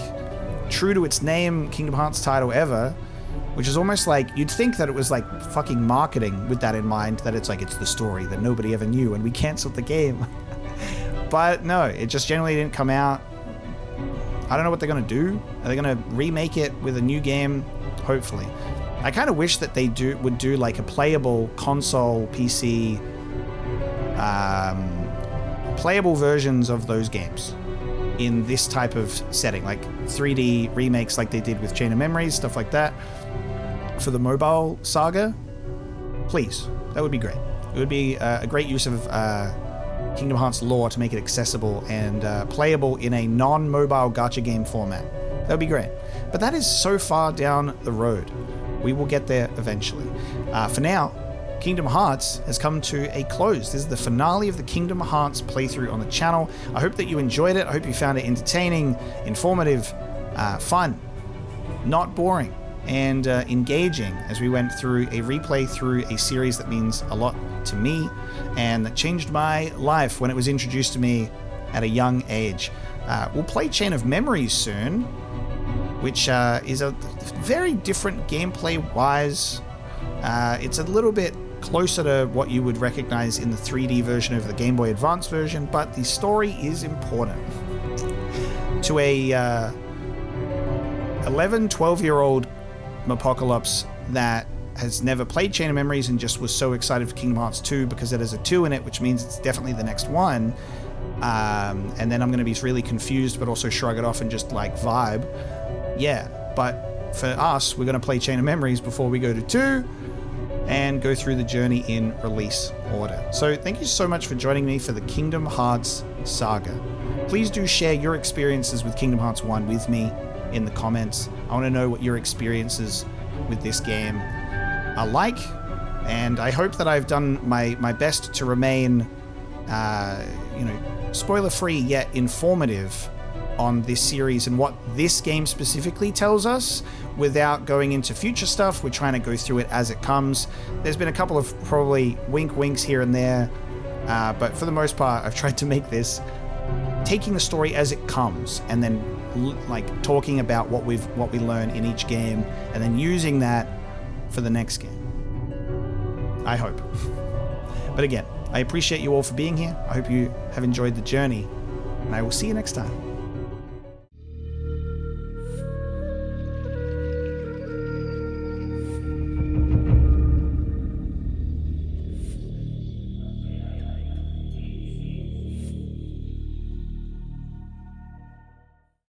true to its name Kingdom Hearts title ever, which is almost like, you'd think that it was like fucking marketing with that in mind, that it's like, it's the story that nobody ever knew and we cancelled the game. But no, it just generally didn't come out. I don't know what they're going to do. Are they going to remake it with a new game? Hopefully. I kind of wish that they would do like a playable console, PC, playable versions of those games in this type of setting, like 3D remakes like they did with Chain of Memories, stuff like that. For the mobile saga, please, that would be great. It would be a great use of Kingdom Hearts lore to make it accessible and playable in a non-mobile gacha game format. That would be great. But that is so far down the road. We will get there eventually. For now, Kingdom Hearts has come to a close. This is the finale of the Kingdom Hearts playthrough on the channel. I hope that you enjoyed it. I hope you found it entertaining, informative, fun, not boring, and engaging as we went through a replay through a series that means a lot to me and that changed my life when it was introduced to me at a young age. We'll play Chain of Memories soon, which is a very different gameplay-wise. It's a little bit closer to what you would recognize in the 3D version of the Game Boy Advance version, but the story is important. To a 11, 12-year-old Apocalypse that has never played Chain of Memories and just was so excited for Kingdom Hearts 2 because it has a 2 in it, which means it's definitely the next one. And then I'm going to be really confused, but also shrug it off and just like vibe. Yeah, but for us, we're going to play Chain of Memories before we go to 2 and go through the journey in release order. So thank you so much for joining me for the Kingdom Hearts saga. Please do share your experiences with Kingdom Hearts 1 with me in the comments. I want to know what your experiences with this game are like, and I hope that I've done my best to remain, spoiler-free yet informative on this series and what this game specifically tells us without going into future stuff. We're trying to go through it as it comes. There's been a couple of probably winks here and there, but for the most part, I've tried to make this taking the story as it comes and then like talking about what we learn in each game and then using that for the next game. I hope. But again, I appreciate you all for being here. I hope you have enjoyed the journey, and I will see you next time.